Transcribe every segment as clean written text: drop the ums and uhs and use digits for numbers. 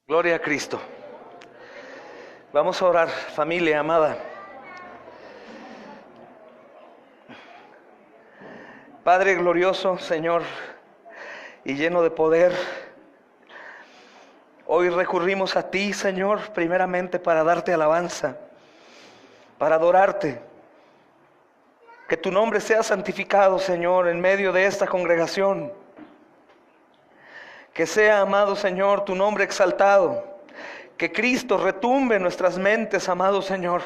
Gloria a Cristo. Vamos a orar, familia amada. Padre glorioso, Señor, y lleno de poder, hoy recurrimos a ti, Señor, primeramente para darte alabanza, para adorarte. Que tu nombre sea santificado, Señor, en medio de esta congregación. Que sea, amado Señor, tu nombre exaltado. Que Cristo retumbe en nuestras mentes, amado Señor.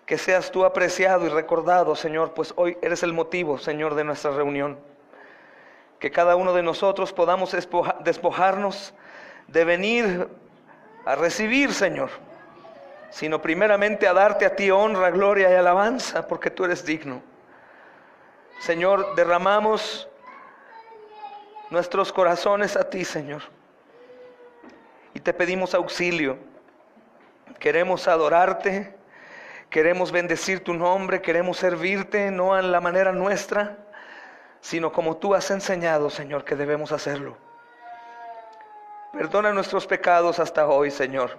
Que seas tú apreciado y recordado, Señor, pues hoy eres el motivo, Señor, de nuestra reunión. Que cada uno de nosotros podamos despojarnos de venir a recibir, Señor, sino primeramente a darte a ti honra, gloria y alabanza, porque tú eres digno. Señor, derramamos nuestros corazones a ti, Señor, y te pedimos auxilio. Queremos adorarte, queremos bendecir tu nombre, queremos servirte, no en la manera nuestra, sino como tú has enseñado, Señor, que debemos hacerlo. Perdona nuestros pecados hasta hoy, Señor.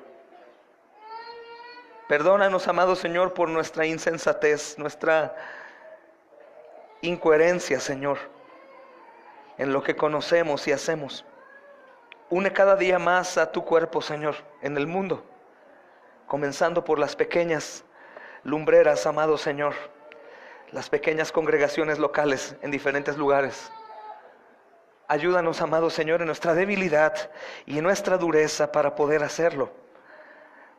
Perdónanos, amado Señor, por nuestra insensatez, nuestra incoherencia, Señor, en lo que conocemos y hacemos. Une cada día más a tu cuerpo, Señor, en el mundo, comenzando por las pequeñas lumbreras, amado Señor, las pequeñas congregaciones locales en diferentes lugares. Ayúdanos, amado Señor, en nuestra debilidad y en nuestra dureza para poder hacerlo.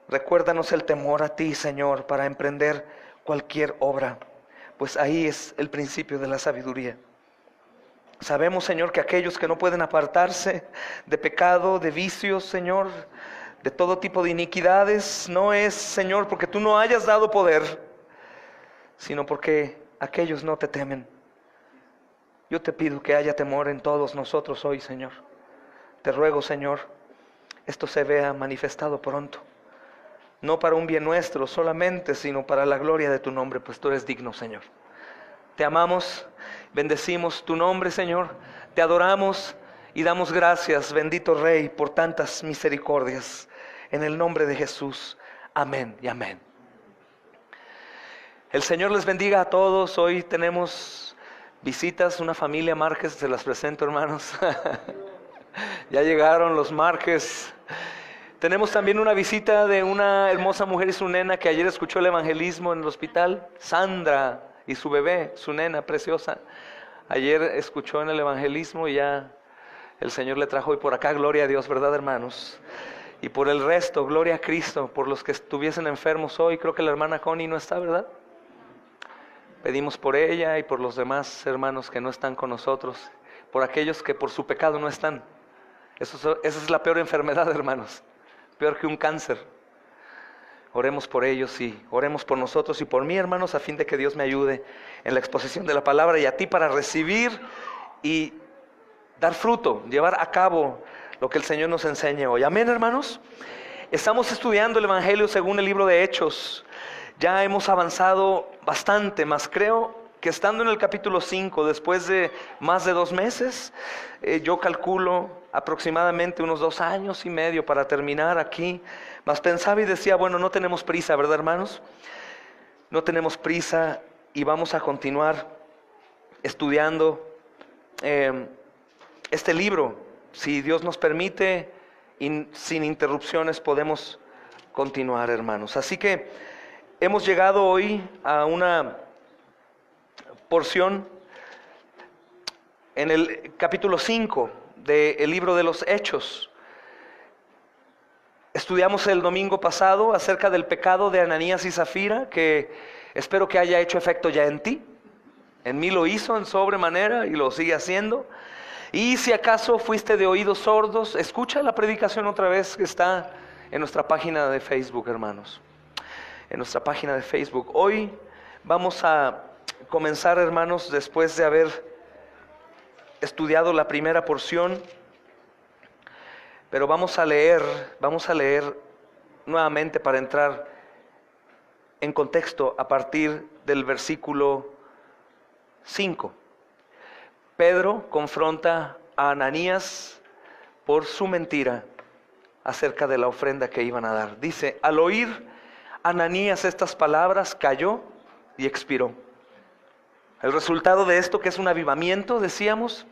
Recuérdanos el temor a ti, Señor, para emprender cualquier obra, pues ahí es el principio de la sabiduría. Sabemos, Señor, que aquellos que no pueden apartarse de pecado, de vicios, Señor, de todo tipo de iniquidades, no es, Señor, porque tú no hayas dado poder, sino porque aquellos no te temen. Yo te pido que haya temor en todos nosotros hoy, Señor. Te ruego, Señor, esto se vea manifestado pronto. No para un bien nuestro solamente, sino para la gloria de tu nombre, pues tú eres digno, Señor. Te amamos, bendecimos tu nombre, Señor. Te adoramos y damos gracias, bendito Rey, por tantas misericordias. En el nombre de Jesús. Amén y amén. El Señor les bendiga a todos. Hoy tenemos visitas, una familia Márquez, se las presento, hermanos. Ya llegaron los Márquez. Tenemos también una visita de una hermosa mujer y su nena que ayer escuchó el evangelismo en el hospital, Sandra, y su bebé, su nena preciosa. Ayer escuchó en el evangelismo y ya el Señor le trajo hoy por acá, gloria a Dios, ¿verdad, hermanos? Y por el resto, gloria a Cristo, por los que estuviesen enfermos hoy. Creo que la hermana Connie no está, ¿verdad? Pedimos por ella y por los demás hermanos que no están con nosotros, por aquellos que por su pecado no están. Esa es la peor enfermedad, hermanos, peor que un cáncer. Oremos por ellos y oremos por nosotros y por mí, hermanos, a fin de que Dios me ayude en la exposición de la palabra y a ti para recibir y dar fruto, llevar a cabo lo que el Señor nos enseña hoy. Amén, hermanos. Estamos estudiando el Evangelio según el libro de Hechos. Ya hemos avanzado bastante, más creo que estando en el capítulo 5, después de más de 2 meses, yo calculo aproximadamente unos 2 años y medio para terminar aquí. Mas pensaba y decía, bueno, no tenemos prisa, ¿verdad, hermanos? No tenemos prisa y vamos a continuar estudiando este libro. Si Dios nos permite, sin interrupciones podemos continuar, hermanos. Así que hemos llegado hoy a una porción en el capítulo 5 del libro de los Hechos. Estudiamos el domingo pasado acerca del pecado de Ananías y Zafira, que espero que haya hecho efecto ya en ti. En mí lo hizo en sobremanera y lo sigue haciendo. Y si acaso fuiste de oídos sordos, escucha la predicación otra vez que está en nuestra página de Facebook, hermanos. En nuestra página de Facebook. Hoy vamos a comenzar, hermanos, después de haber estudiado la primera porción. Pero vamos a leer nuevamente para entrar en contexto a partir del versículo 5. Pedro confronta a Ananías por su mentira acerca de la ofrenda que iban a dar. Dice, al oír Ananías estas palabras, cayó y expiró. El resultado de esto, que es un avivamiento, decíamos,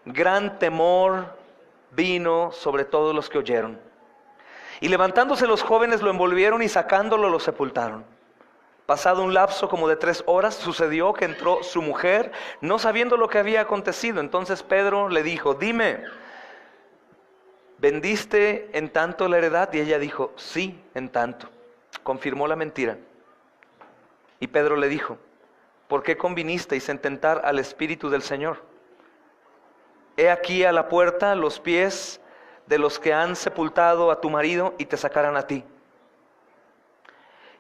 gran temor vino sobre todos los que oyeron. Y levantándose los jóvenes lo envolvieron y sacándolo lo sepultaron. Pasado un lapso como de 3 horas, sucedió que entró su mujer, no sabiendo lo que había acontecido. Entonces Pedro le dijo, dime, ¿vendiste en tanto la heredad? Y ella dijo, sí, en tanto. Confirmó la mentira. Y Pedro le dijo, ¿por qué convinisteis en tentar al Espíritu del Señor? He aquí a la puerta los pies de los que han sepultado a tu marido y te sacarán a ti.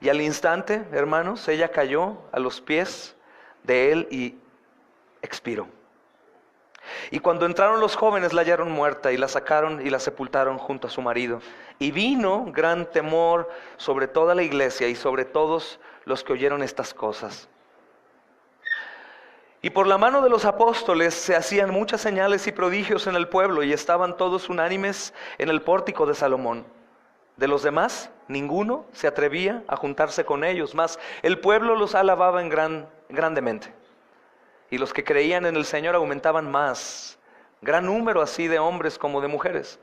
Y al instante, hermanos, ella cayó a los pies de él y expiró. Y cuando entraron los jóvenes la hallaron muerta y la sacaron y la sepultaron junto a su marido. Y vino gran temor sobre toda la iglesia y sobre todos los que oyeron estas cosas. Y por la mano de los apóstoles se hacían muchas señales y prodigios en el pueblo y estaban todos unánimes en el pórtico de Salomón. De los demás, ninguno se atrevía a juntarse con ellos, mas el pueblo los alababa grandemente. Y los que creían en el Señor aumentaban más, gran número así de hombres como de mujeres,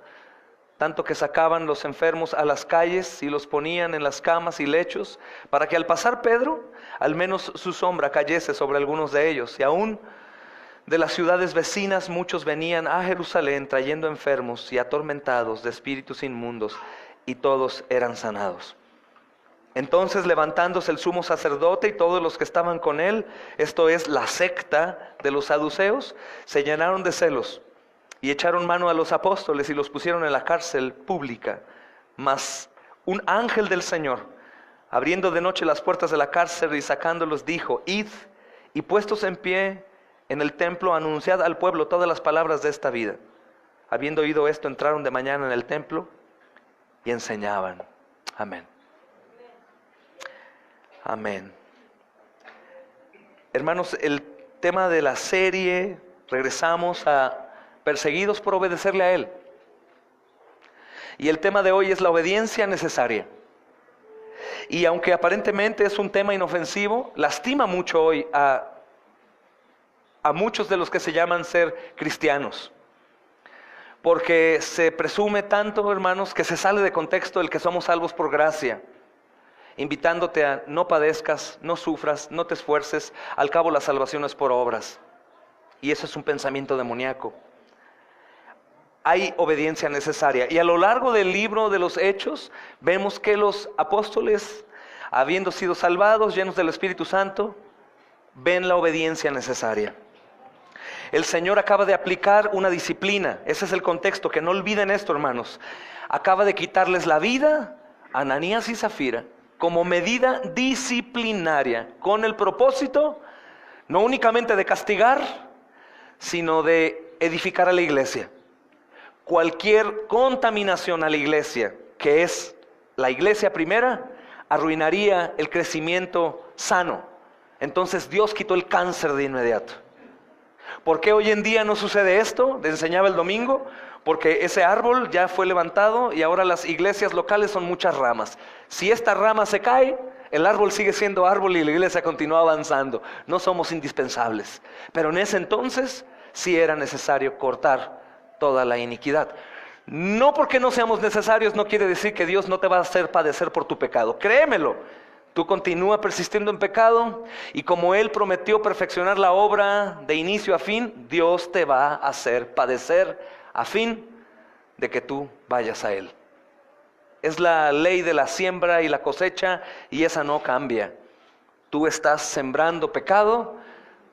tanto que sacaban los enfermos a las calles y los ponían en las camas y lechos, para que al pasar Pedro, al menos su sombra cayese sobre algunos de ellos. Y aún de las ciudades vecinas muchos venían a Jerusalén trayendo enfermos y atormentados de espíritus inmundos, y todos eran sanados. Entonces, levantándose el sumo sacerdote y todos los que estaban con él, esto es la secta de los saduceos, se llenaron de celos y echaron mano a los apóstoles y los pusieron en la cárcel pública. Mas un ángel del Señor, abriendo de noche las puertas de la cárcel y sacándolos, dijo, id y puestos en pie en el templo, anunciad al pueblo todas las palabras de esta vida. Habiendo oído esto, entraron de mañana en el templo y enseñaban. Amén. Amén. Hermanos, el tema de la serie, regresamos a perseguidos por obedecerle a Él. Y el tema de hoy es la obediencia necesaria. Y aunque aparentemente es un tema inofensivo, lastima mucho hoy a muchos de los que se llaman ser cristianos. Porque se presume tanto, hermanos, que se sale de contexto el que somos salvos por gracia, invitándote a no padezcas, no sufras, no te esfuerces, al cabo la salvación es por obras. Y eso es un pensamiento demoníaco. Hay obediencia necesaria. Y a lo largo del libro de los Hechos, vemos que los apóstoles, habiendo sido salvados, llenos del Espíritu Santo, ven la obediencia necesaria. El Señor acaba de aplicar una disciplina. Ese es el contexto, que no olviden esto, hermanos. Acaba de quitarles la vida a Ananías y Zafira como medida disciplinaria, con el propósito no únicamente de castigar, sino de edificar a la iglesia. Cualquier contaminación a la iglesia, que es la iglesia primera, arruinaría el crecimiento sano. Entonces Dios quitó el cáncer de inmediato. ¿Por qué hoy en día no sucede esto? Les enseñaba el domingo. Porque ese árbol ya fue levantado y ahora las iglesias locales son muchas ramas. Si esta rama se cae, el árbol sigue siendo árbol y la iglesia continúa avanzando. No somos indispensables. Pero en ese entonces sí era necesario cortar toda la iniquidad. No porque no seamos necesarios no quiere decir que Dios no te va a hacer padecer por tu pecado. Créemelo. Tú continúa persistiendo en pecado y como Él prometió perfeccionar la obra de inicio a fin, Dios te va a hacer padecer a fin de que tú vayas a Él. Es la ley de la siembra y la cosecha y esa no cambia. Tú estás sembrando pecado,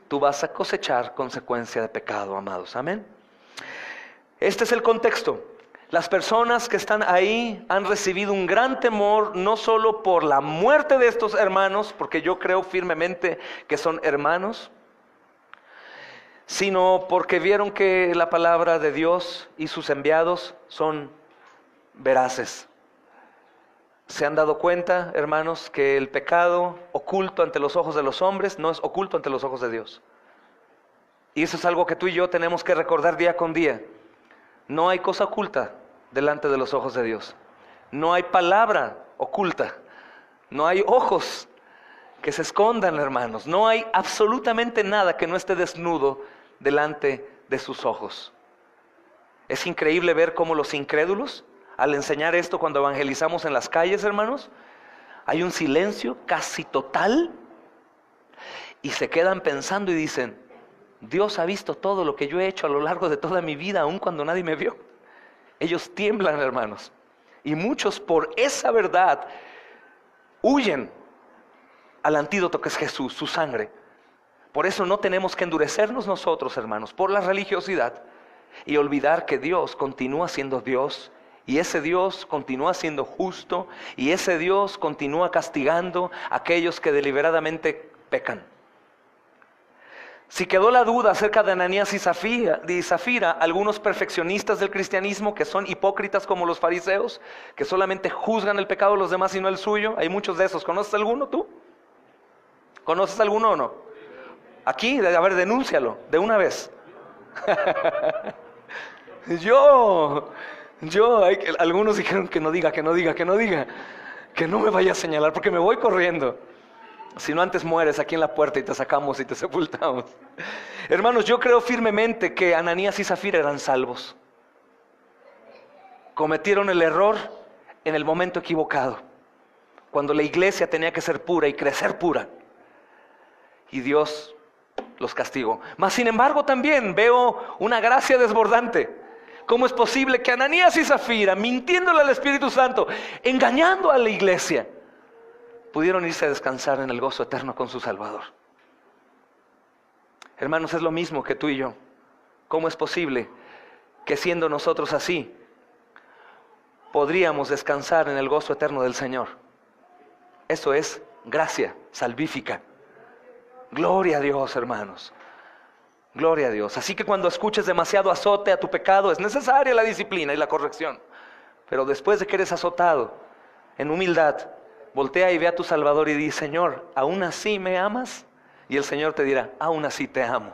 tú vas a cosechar consecuencia de pecado, amados. Amén. Este es el contexto. Las personas que están ahí han recibido un gran temor, no solo por la muerte de estos hermanos, porque yo creo firmemente que son hermanos, sino porque vieron que la palabra de Dios y sus enviados son veraces. ¿Se han dado cuenta, hermanos, que el pecado oculto ante los ojos de los hombres no es oculto ante los ojos de Dios? Y eso es algo que tú y yo tenemos que recordar día con día. No hay cosa oculta delante de los ojos de Dios. No hay palabra oculta, no hay ojos que se escondan, hermanos. No hay absolutamente nada que no esté desnudo delante de sus ojos. Es increíble ver cómo los incrédulos, al enseñar esto cuando evangelizamos en las calles, hermanos, hay un silencio casi total y se quedan pensando y dicen: Dios ha visto todo lo que yo he hecho a lo largo de toda mi vida, aun cuando nadie me vio. Ellos tiemblan, hermanos, y muchos por esa verdad huyen al antídoto que es Jesús, su sangre. Por eso no tenemos que endurecernos nosotros, hermanos, por la religiosidad y olvidar que Dios continúa siendo Dios, y ese Dios continúa siendo justo, y ese Dios continúa castigando a aquellos que deliberadamente pecan. Si quedó la duda acerca de Ananías y Zafira, algunos perfeccionistas del cristianismo que son hipócritas como los fariseos, que solamente juzgan el pecado de los demás y no el suyo, hay muchos de esos. ¿Conoces alguno tú? ¿Conoces alguno o no? Aquí, a ver, denúncialo de una vez. Algunos dijeron que no diga, que no me vaya a señalar porque me voy corriendo. Si no, antes mueres aquí en la puerta y te sacamos y te sepultamos. Hermanos, yo creo firmemente que Ananías y Zafira eran salvos. Cometieron el error en el momento equivocado, cuando la iglesia tenía que ser pura y crecer pura, y Dios los castigó. Mas sin embargo también veo una gracia desbordante. ¿Cómo es posible que Ananías y Zafira, mintiéndole al Espíritu Santo, engañando a la iglesia, pudieron irse a descansar en el gozo eterno con su Salvador? Hermanos, es lo mismo que tú y yo. ¿Cómo es posible que siendo nosotros así, podríamos descansar en el gozo eterno del Señor? Eso es gracia salvífica. Gloria a Dios, hermanos. Gloria a Dios. Así que cuando escuches demasiado azote a tu pecado, es necesaria la disciplina y la corrección. Pero después de que eres azotado, en humildad, voltea y ve a tu Salvador y di: Señor, ¿aún así me amas? Y el Señor te dirá: aún así te amo.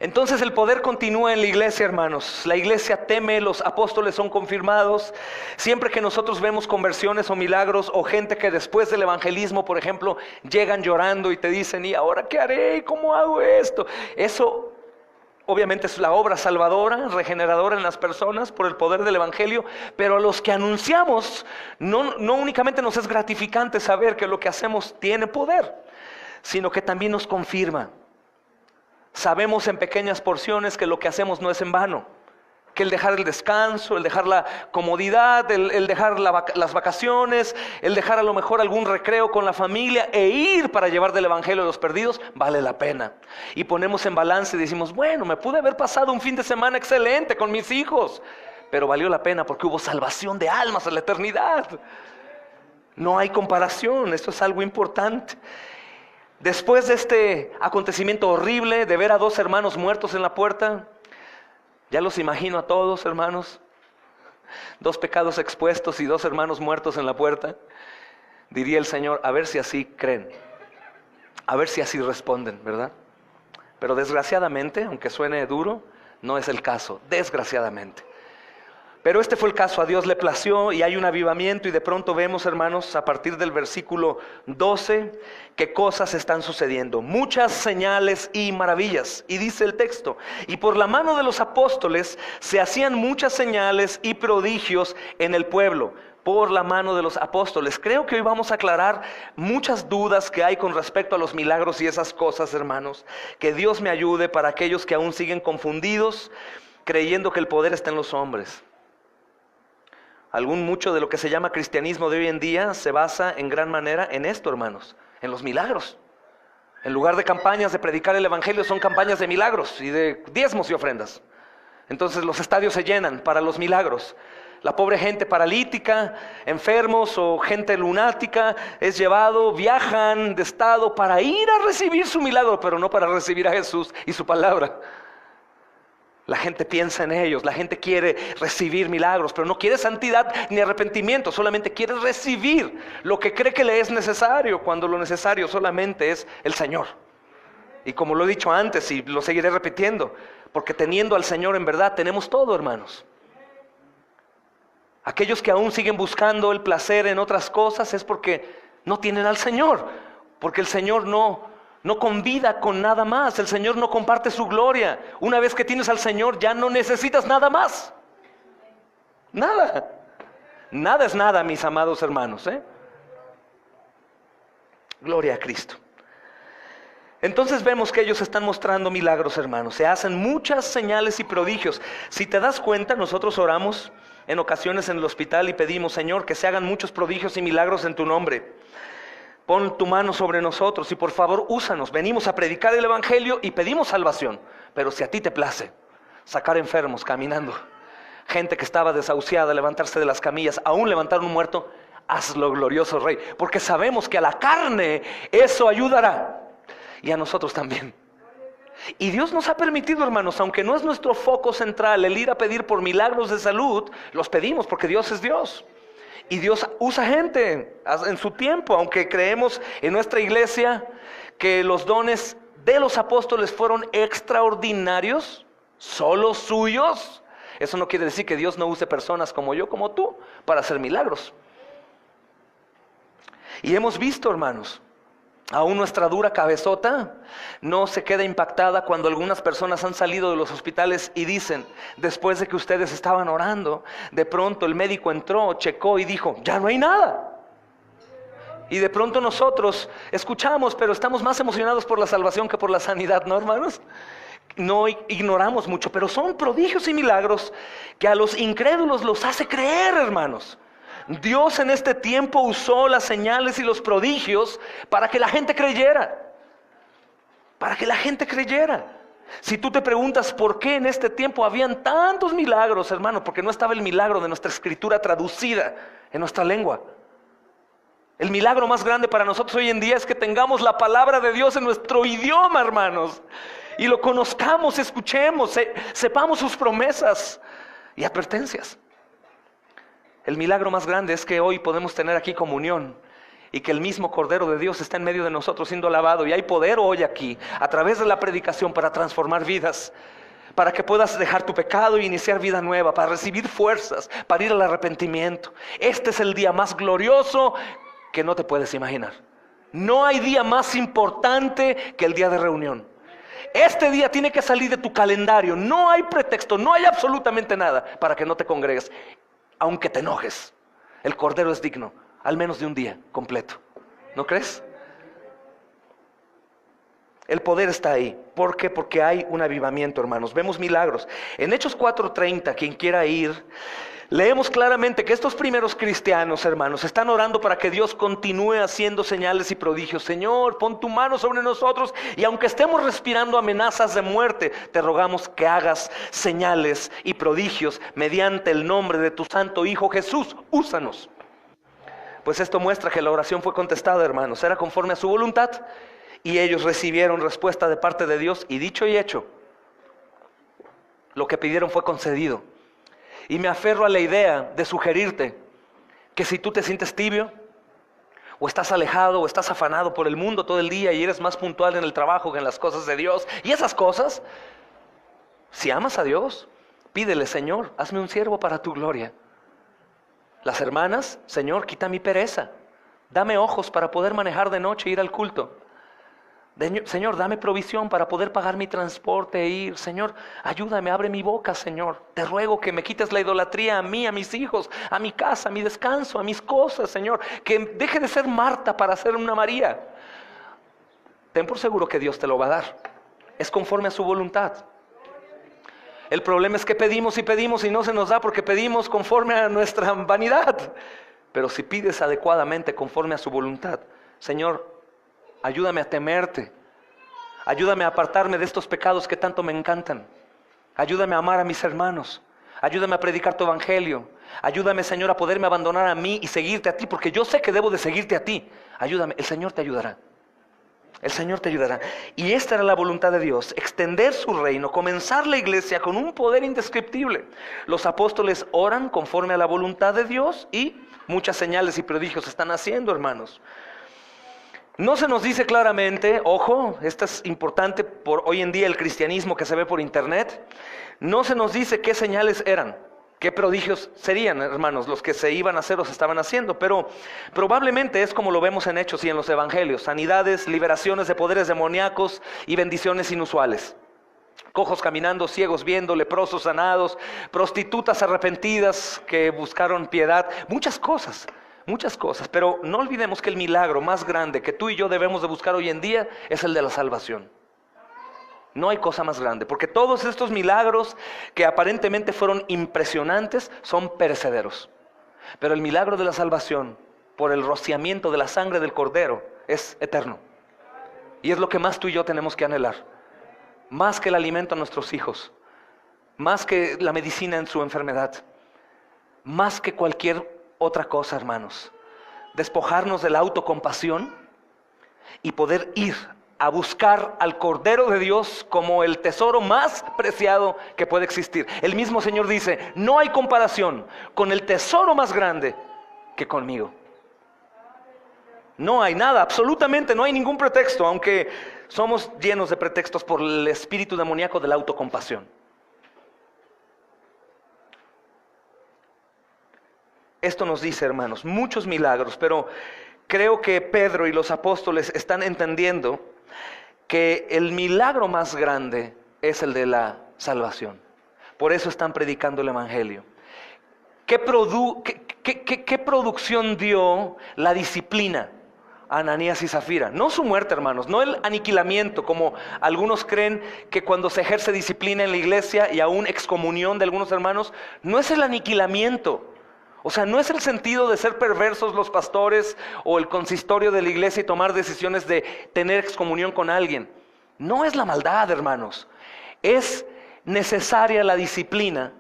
Entonces el poder continúa en la iglesia, hermanos. La iglesia teme, los apóstoles son confirmados. Siempre que nosotros vemos conversiones o milagros, o gente que después del evangelismo, por ejemplo, llegan llorando y te dicen: ¿y ahora qué haré? ¿Cómo hago esto? Eso obviamente es la obra salvadora, regeneradora en las personas por el poder del evangelio. Pero a los que anunciamos, no únicamente nos es gratificante saber que lo que hacemos tiene poder, sino que también nos confirma. Sabemos en pequeñas porciones que lo que hacemos no es en vano, que el dejar el descanso, el dejar la comodidad, el dejar las vacaciones, el dejar a lo mejor algún recreo con la familia e ir para llevar del evangelio a los perdidos, vale la pena. Y ponemos en balance y decimos: bueno, me pude haber pasado un fin de semana excelente con mis hijos, pero valió la pena porque hubo salvación de almas en la eternidad. No hay comparación, esto es algo importante. Después de este acontecimiento horrible de ver a dos hermanos muertos en la puerta, ya los imagino a todos, hermanos, dos pecados expuestos y dos hermanos muertos en la puerta. Diría el Señor: a ver si así creen, a ver si así responden, ¿verdad? Pero desgraciadamente, aunque suene duro, no es el caso, desgraciadamente. Pero este fue el caso, a Dios le plació y hay un avivamiento, y de pronto vemos, hermanos, a partir del versículo 12, qué cosas están sucediendo. Muchas señales y maravillas. Y dice el texto: y por la mano de los apóstoles se hacían muchas señales y prodigios en el pueblo. Por la mano de los apóstoles. Creo que hoy vamos a aclarar muchas dudas que hay con respecto a los milagros y esas cosas, hermanos. Que Dios me ayude para aquellos que aún siguen confundidos, creyendo que el poder está en los hombres. Mucho de lo que se llama cristianismo de hoy en día se basa en gran manera en esto, hermanos, en los milagros. En lugar de campañas de predicar el evangelio, son campañas de milagros y de diezmos y ofrendas. Entonces los estadios se llenan para los milagros. La pobre gente paralítica, enfermos o gente lunática es llevado, viajan de estado para ir a recibir su milagro, pero no para recibir a Jesús y su palabra. La gente piensa en ellos, la gente quiere recibir milagros, pero no quiere santidad ni arrepentimiento, solamente quiere recibir lo que cree que le es necesario, cuando lo necesario solamente es el Señor. Y como lo he dicho antes y lo seguiré repitiendo, Porque teniendo al Señor en verdad tenemos todo, hermanos. Aquellos que aún siguen buscando el placer en otras cosas es porque no tienen al Señor. Porque el Señor no convida con nada más. El Señor no comparte su gloria. Una vez que tienes al Señor ya no necesitas nada más. Nada. Nada es nada, mis amados hermanos, Gloria a Cristo. Entonces vemos que ellos están mostrando milagros, hermanos. Se hacen muchas señales y prodigios. Si te das cuenta, nosotros oramos en ocasiones en el hospital y pedimos: Señor, que se hagan muchos prodigios y milagros en tu nombre. Pon tu mano sobre nosotros y por favor úsanos. Venimos a predicar el evangelio y pedimos salvación. Pero si a ti te place sacar enfermos caminando, gente que estaba desahuciada, levantarse de las camillas, aún levantar un muerto, hazlo, glorioso Rey. Porque sabemos que a la carne eso ayudará. Y a nosotros también. Y Dios nos ha permitido, hermanos, aunque no es nuestro foco central el ir a pedir por milagros de salud, los pedimos porque Dios es Dios. Y Dios usa gente en su tiempo, aunque creemos en nuestra iglesia que los dones de los apóstoles fueron extraordinarios, solo suyos. Eso no quiere decir que Dios no use personas como yo, como tú, para hacer milagros. Y hemos visto, hermanos, aún nuestra dura cabezota no se queda impactada cuando algunas personas han salido de los hospitales y dicen: después de que ustedes estaban orando, de pronto el médico entró, checó y dijo: ya no hay nada. Y de pronto nosotros escuchamos, pero estamos más emocionados por la salvación que por la sanidad, ¿no, hermanos? No ignoramos mucho, pero son prodigios y milagros que a los incrédulos los hace creer, hermanos. Dios en este tiempo usó las señales y los prodigios para que la gente creyera. Para que la gente creyera. Si tú te preguntas por qué en este tiempo habían tantos milagros, hermano, porque no estaba el milagro de nuestra escritura traducida en nuestra lengua. El milagro más grande para nosotros hoy en día es que tengamos la palabra de Dios en nuestro idioma, hermanos. Y lo conozcamos, escuchemos, sepamos sus promesas y advertencias. El milagro más grande es que hoy podemos tener aquí comunión y que el mismo Cordero de Dios está en medio de nosotros siendo alabado. Y hay poder hoy aquí, a través de la predicación, para transformar vidas, para que puedas dejar tu pecado e iniciar vida nueva, para recibir fuerzas, para ir al arrepentimiento. Este es el día más glorioso que no te puedes imaginar. No hay día más importante que el día de reunión. Este día tiene que salir de tu calendario. No hay pretexto, no hay absolutamente nada para que no te congregues. Aunque te enojes, el Cordero es digno, al menos de un día completo. ¿No crees? El poder está ahí. ¿Por qué? Porque hay un avivamiento, hermanos. Vemos milagros. En Hechos 4:30, quien quiera ir, leemos claramente que estos primeros cristianos, hermanos, están orando para que Dios continúe haciendo señales y prodigios. Señor, pon tu mano sobre nosotros y aunque estemos respirando amenazas de muerte, te rogamos que hagas señales y prodigios mediante el nombre de tu santo Hijo Jesús. Úsanos. Pues esto muestra que la oración fue contestada, hermanos. Era conforme a su voluntad y ellos recibieron respuesta de parte de Dios. Y dicho y hecho, lo que pidieron fue concedido. Y me aferro a la idea de sugerirte que si tú te sientes tibio, o estás alejado, o estás afanado por el mundo todo el día y eres más puntual en el trabajo que en las cosas de Dios, y esas cosas, si amas a Dios, pídele: Señor, hazme un siervo para tu gloria. Las hermanas: Señor, quita mi pereza, dame ojos para poder manejar de noche e ir al culto. Señor, dame provisión para poder pagar mi transporte e ir. Señor, ayúdame, abre mi boca, Señor. Te ruego que me quites la idolatría a mí, a mis hijos, a mi casa, a mi descanso, a mis cosas, Señor. Que deje de ser Marta para ser una María. Ten por seguro que Dios te lo va a dar. Es conforme a su voluntad. El problema es que pedimos y no se nos da porque pedimos conforme a nuestra vanidad. Pero si pides adecuadamente conforme a su voluntad: Señor, ayúdame a temerte. Ayúdame a apartarme de estos pecados que tanto me encantan. Ayúdame a amar a mis hermanos. Ayúdame a predicar tu evangelio. Ayúdame, Señor, a poderme abandonar a mí y seguirte a ti, porque yo sé que debo de seguirte a ti. Ayúdame, el Señor te ayudará. El Señor te ayudará. Y esta era la voluntad de Dios: extender su reino, comenzar la iglesia con un poder indescriptible. Los apóstoles oran conforme a la voluntad de Dios y muchas señales y prodigios están haciendo, hermanos. No se nos dice claramente, ojo, esto es importante por hoy en día el cristianismo que se ve por internet, no se nos dice qué señales eran, qué prodigios serían, hermanos, los que se iban a hacer o se estaban haciendo, pero probablemente es como lo vemos en Hechos y en los Evangelios, sanidades, liberaciones de poderes demoníacos y bendiciones inusuales. Cojos caminando, ciegos viendo, leprosos sanados, prostitutas arrepentidas que buscaron piedad, muchas cosas, pero no olvidemos que el milagro más grande que tú y yo debemos de buscar hoy en día es el de la salvación. No hay cosa más grande, porque todos estos milagros que aparentemente fueron impresionantes son perecederos. Pero el milagro de la salvación, por el rociamiento de la sangre del Cordero, es eterno. Y es lo que más tú y yo tenemos que anhelar. Más que el alimento a nuestros hijos, más que la medicina en su enfermedad, más que cualquier otra cosa, hermanos. Despojarnos de la autocompasión y poder ir a buscar al Cordero de Dios como el tesoro más preciado que puede existir. El mismo Señor dice, no hay comparación con el tesoro más grande que conmigo. No hay nada, absolutamente no hay ningún pretexto, aunque somos llenos de pretextos por el espíritu demoníaco de la autocompasión. Esto nos dice, hermanos, muchos milagros, pero creo que Pedro y los apóstoles están entendiendo que el milagro más grande es el de la salvación. Por eso están predicando el Evangelio. ¿Qué producción dio la disciplina a Ananías y Zafira? No su muerte, hermanos, no el aniquilamiento, como algunos creen que cuando se ejerce disciplina en la iglesia y aún excomunión de algunos hermanos, no es el aniquilamiento. O sea, no es el sentido de ser perversos los pastores o el consistorio de la iglesia y tomar decisiones de tener excomunión con alguien. No es la maldad, hermanos. Es necesaria la disciplina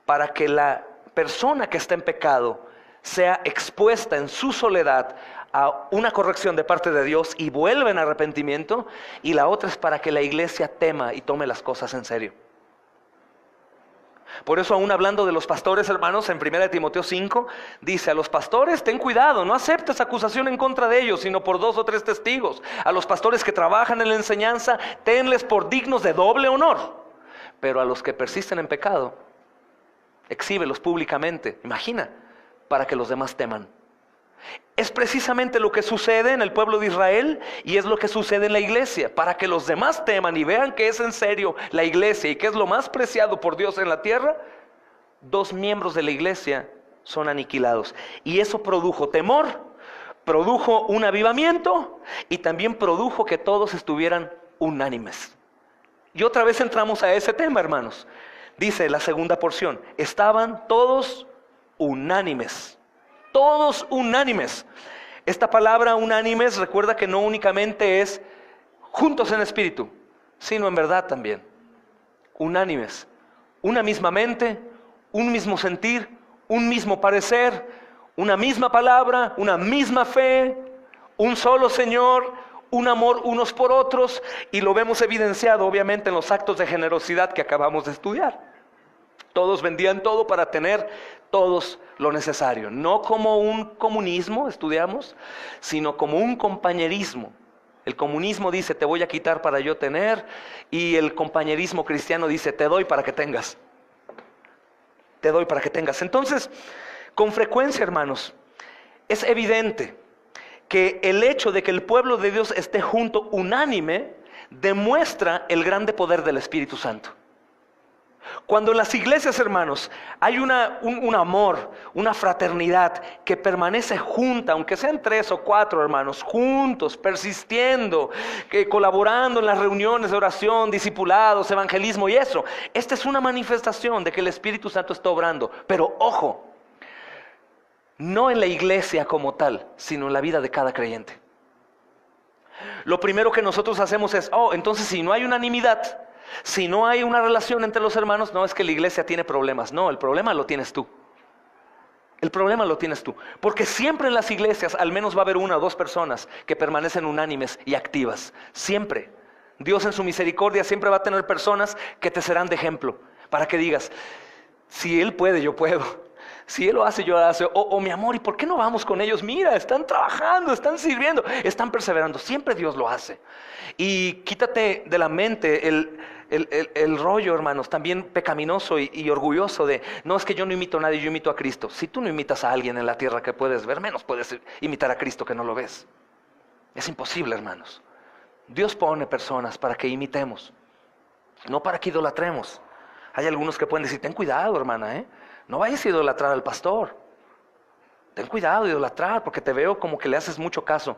para que la persona que está en pecado sea expuesta en su soledad a una corrección de parte de Dios y vuelva en arrepentimiento, y la otra es para que la iglesia tema y tome las cosas en serio. Por eso, aún hablando de los pastores, hermanos, en 1 Timoteo 5, dice: a los pastores ten cuidado, no aceptes acusación en contra de ellos, sino por 2 o 3 testigos. A los pastores que trabajan en la enseñanza, tenles por dignos de doble honor. Pero a los que persisten en pecado, exhíbelos públicamente, imagina, para que los demás teman. Es precisamente lo que sucede en el pueblo de Israel y es lo que sucede en la iglesia, para que los demás teman y vean que es en serio la iglesia y que es lo más preciado por Dios en la tierra. 2 miembros de la iglesia son aniquilados, y eso produjo temor, produjo un avivamiento y también produjo que todos estuvieran unánimes. Y otra vez entramos a ese tema, hermanos. Dice la segunda porción: estaban todos unánimes. Todos unánimes. Esta palabra unánimes, recuerda que no únicamente es juntos en espíritu, sino en verdad también. Unánimes. Una misma mente, un mismo sentir, un mismo parecer, una misma palabra, una misma fe, un solo Señor, un amor unos por otros, y lo vemos evidenciado obviamente en los actos de generosidad que acabamos de estudiar. Todos vendían todo para tener todos lo necesario, no como un comunismo, estudiamos, sino como un compañerismo. El comunismo dice: te voy a quitar para yo tener, y el compañerismo cristiano dice: te doy para que tengas. Te doy para que tengas. Entonces, con frecuencia, hermanos, es evidente que el hecho de que el pueblo de Dios esté junto, unánime, demuestra el grande poder del Espíritu Santo. Cuando en las iglesias, hermanos, hay un amor, una fraternidad que permanece junta, aunque sean 3 o 4 hermanos, juntos, persistiendo, colaborando en las reuniones de oración, discipulados, evangelismo y eso, esta es una manifestación de que el Espíritu Santo está obrando. Pero ojo, no en la iglesia como tal, sino en la vida de cada creyente. Lo primero que nosotros hacemos es: entonces si no hay unanimidad, si no hay una relación entre los hermanos, no es que la iglesia tiene problemas. No, el problema lo tienes tú. El problema lo tienes tú. Porque siempre en las iglesias al menos va a haber 1 o 2 personas que permanecen unánimes y activas. Siempre. Dios en su misericordia siempre va a tener personas que te serán de ejemplo, para que digas: si Él puede, yo puedo. Si Él lo hace, yo lo hago. O mi amor, ¿y por qué no vamos con ellos? Mira, están trabajando, están sirviendo, están perseverando. Siempre Dios lo hace. Y quítate de la mente el rollo, hermanos, también pecaminoso y orgulloso de, no, es que yo no imito a nadie, yo imito a Cristo. Si tú no imitas a alguien en la tierra que puedes ver, menos puedes imitar a Cristo que no lo ves. Es imposible, hermanos. Dios pone personas para que imitemos, no para que idolatremos. Hay algunos que pueden decir, ten cuidado, hermana, no vayas a idolatrar al pastor. Ten cuidado de idolatrar, porque te veo como que le haces mucho caso.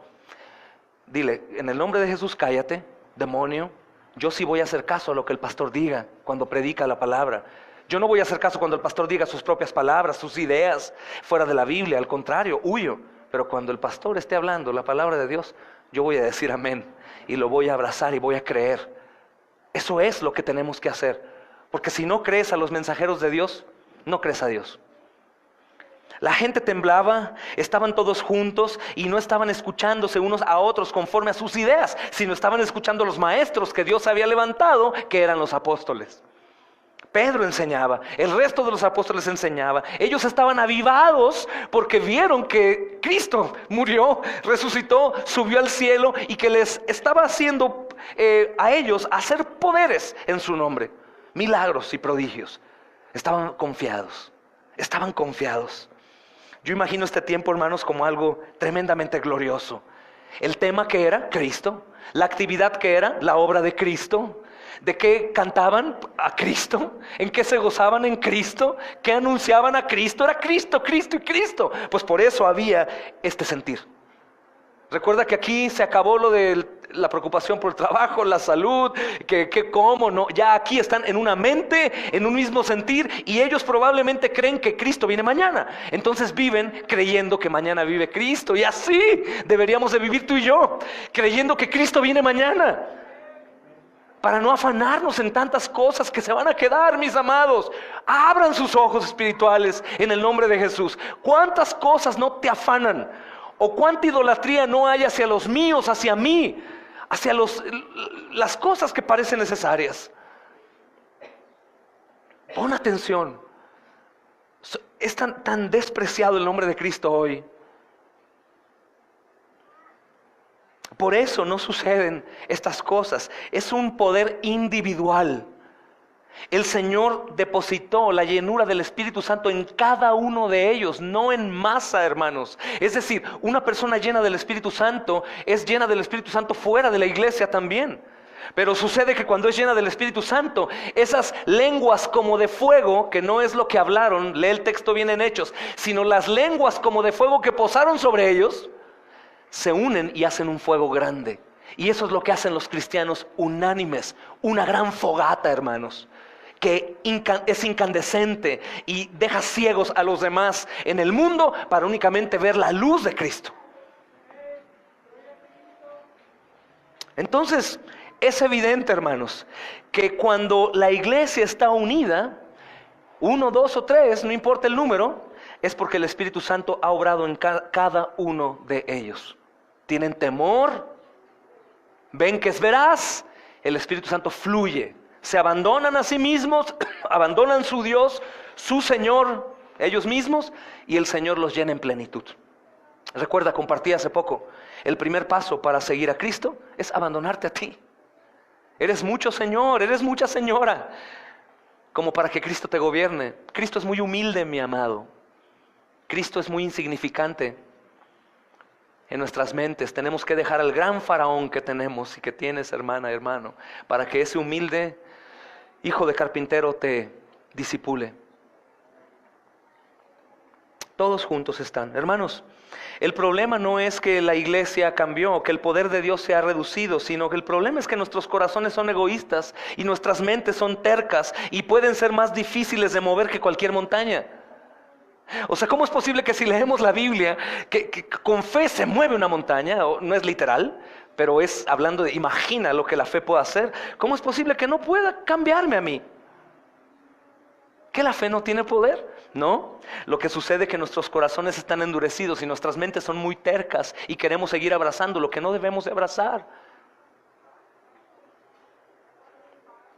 Dile, en el nombre de Jesús, cállate, demonio. Yo sí voy a hacer caso a lo que el pastor diga cuando predica la palabra. Yo no voy a hacer caso cuando el pastor diga sus propias palabras, sus ideas, fuera de la Biblia. Al contrario, huyo. Pero cuando el pastor esté hablando la palabra de Dios, yo voy a decir amén. Y lo voy a abrazar y voy a creer. Eso es lo que tenemos que hacer. Porque si no crees a los mensajeros de Dios, no crees a Dios. La gente temblaba, estaban todos juntos y no estaban escuchándose unos a otros conforme a sus ideas, sino estaban escuchando a los maestros que Dios había levantado, que eran los apóstoles. Pedro enseñaba, el resto de los apóstoles enseñaba. Ellos estaban avivados porque vieron que Cristo murió, resucitó, subió al cielo y que les estaba haciendo a ellos hacer poderes en su nombre, milagros y prodigios. Estaban confiados, estaban confiados. Yo imagino este tiempo, hermanos, como algo tremendamente glorioso. El tema que era Cristo, la actividad que era la obra de Cristo. ¿De qué cantaban? A Cristo. ¿En qué se gozaban? En Cristo. ¿Qué anunciaban? A Cristo. Era Cristo, Cristo y Cristo. Pues por eso había este sentir. Recuerda que aquí se acabó lo de la preocupación por el trabajo, la salud, que cómo, no. Ya aquí están en una mente, en un mismo sentir, y ellos probablemente creen que Cristo viene mañana. Entonces viven creyendo que mañana vive Cristo. Y así deberíamos de vivir tú y yo, creyendo que Cristo viene mañana. Para no afanarnos en tantas cosas que se van a quedar, mis amados. Abran sus ojos espirituales en el nombre de Jesús. ¿Cuántas cosas no te afanan? ¿O cuánta idolatría no hay hacia los míos, hacia mí? Hacia las cosas que parecen necesarias. Pon atención. Es tan despreciado el nombre de Cristo hoy. Por eso no suceden estas cosas. Es un poder individual. El Señor depositó la llenura del Espíritu Santo en cada uno de ellos, no en masa, hermanos. Es decir, una persona llena del Espíritu Santo es llena del Espíritu Santo fuera de la iglesia también. Pero sucede que cuando es llena del Espíritu Santo, esas lenguas como de fuego, que no es lo que hablaron, lee el texto bien en Hechos, sino las lenguas como de fuego que posaron sobre ellos, se unen y hacen un fuego grande. Y eso es lo que hacen los cristianos unánimes, una gran fogata, hermanos, que es incandescente y deja ciegos a los demás en el mundo para únicamente ver la luz de Cristo. Entonces, es evidente, hermanos, que cuando la iglesia está unida, 1, 2 o 3, no importa el número, es porque el Espíritu Santo ha obrado en cada uno de ellos. Tienen temor, ven que es veraz, el Espíritu Santo fluye. Se abandonan a sí mismos, abandonan su Dios, su Señor, ellos mismos, y el Señor los llena en plenitud. Recuerda, compartí hace poco, el primer paso para seguir a Cristo es abandonarte a ti. Eres mucho señor, eres mucha señora, como para que Cristo te gobierne. Cristo es muy humilde, mi amado. Cristo es muy insignificante. En nuestras mentes tenemos que dejar al gran faraón que tenemos y que tienes, hermana, hermano, para que ese humilde hijo de carpintero te disipule. Todos juntos están. Hermanos, el problema no es que la iglesia cambió, que el poder de Dios se ha reducido, sino que el problema es que nuestros corazones son egoístas y nuestras mentes son tercas y pueden ser más difíciles de mover que cualquier montaña. O sea, ¿cómo es posible que si leemos la Biblia, que con fe se mueve una montaña? No es literal, pero es hablando de, imagina lo que la fe puede hacer. ¿Cómo es posible que no pueda cambiarme a mí? ¿Que la fe no tiene poder? No, lo que sucede es que nuestros corazones están endurecidos y nuestras mentes son muy tercas y queremos seguir abrazando lo que no debemos de abrazar.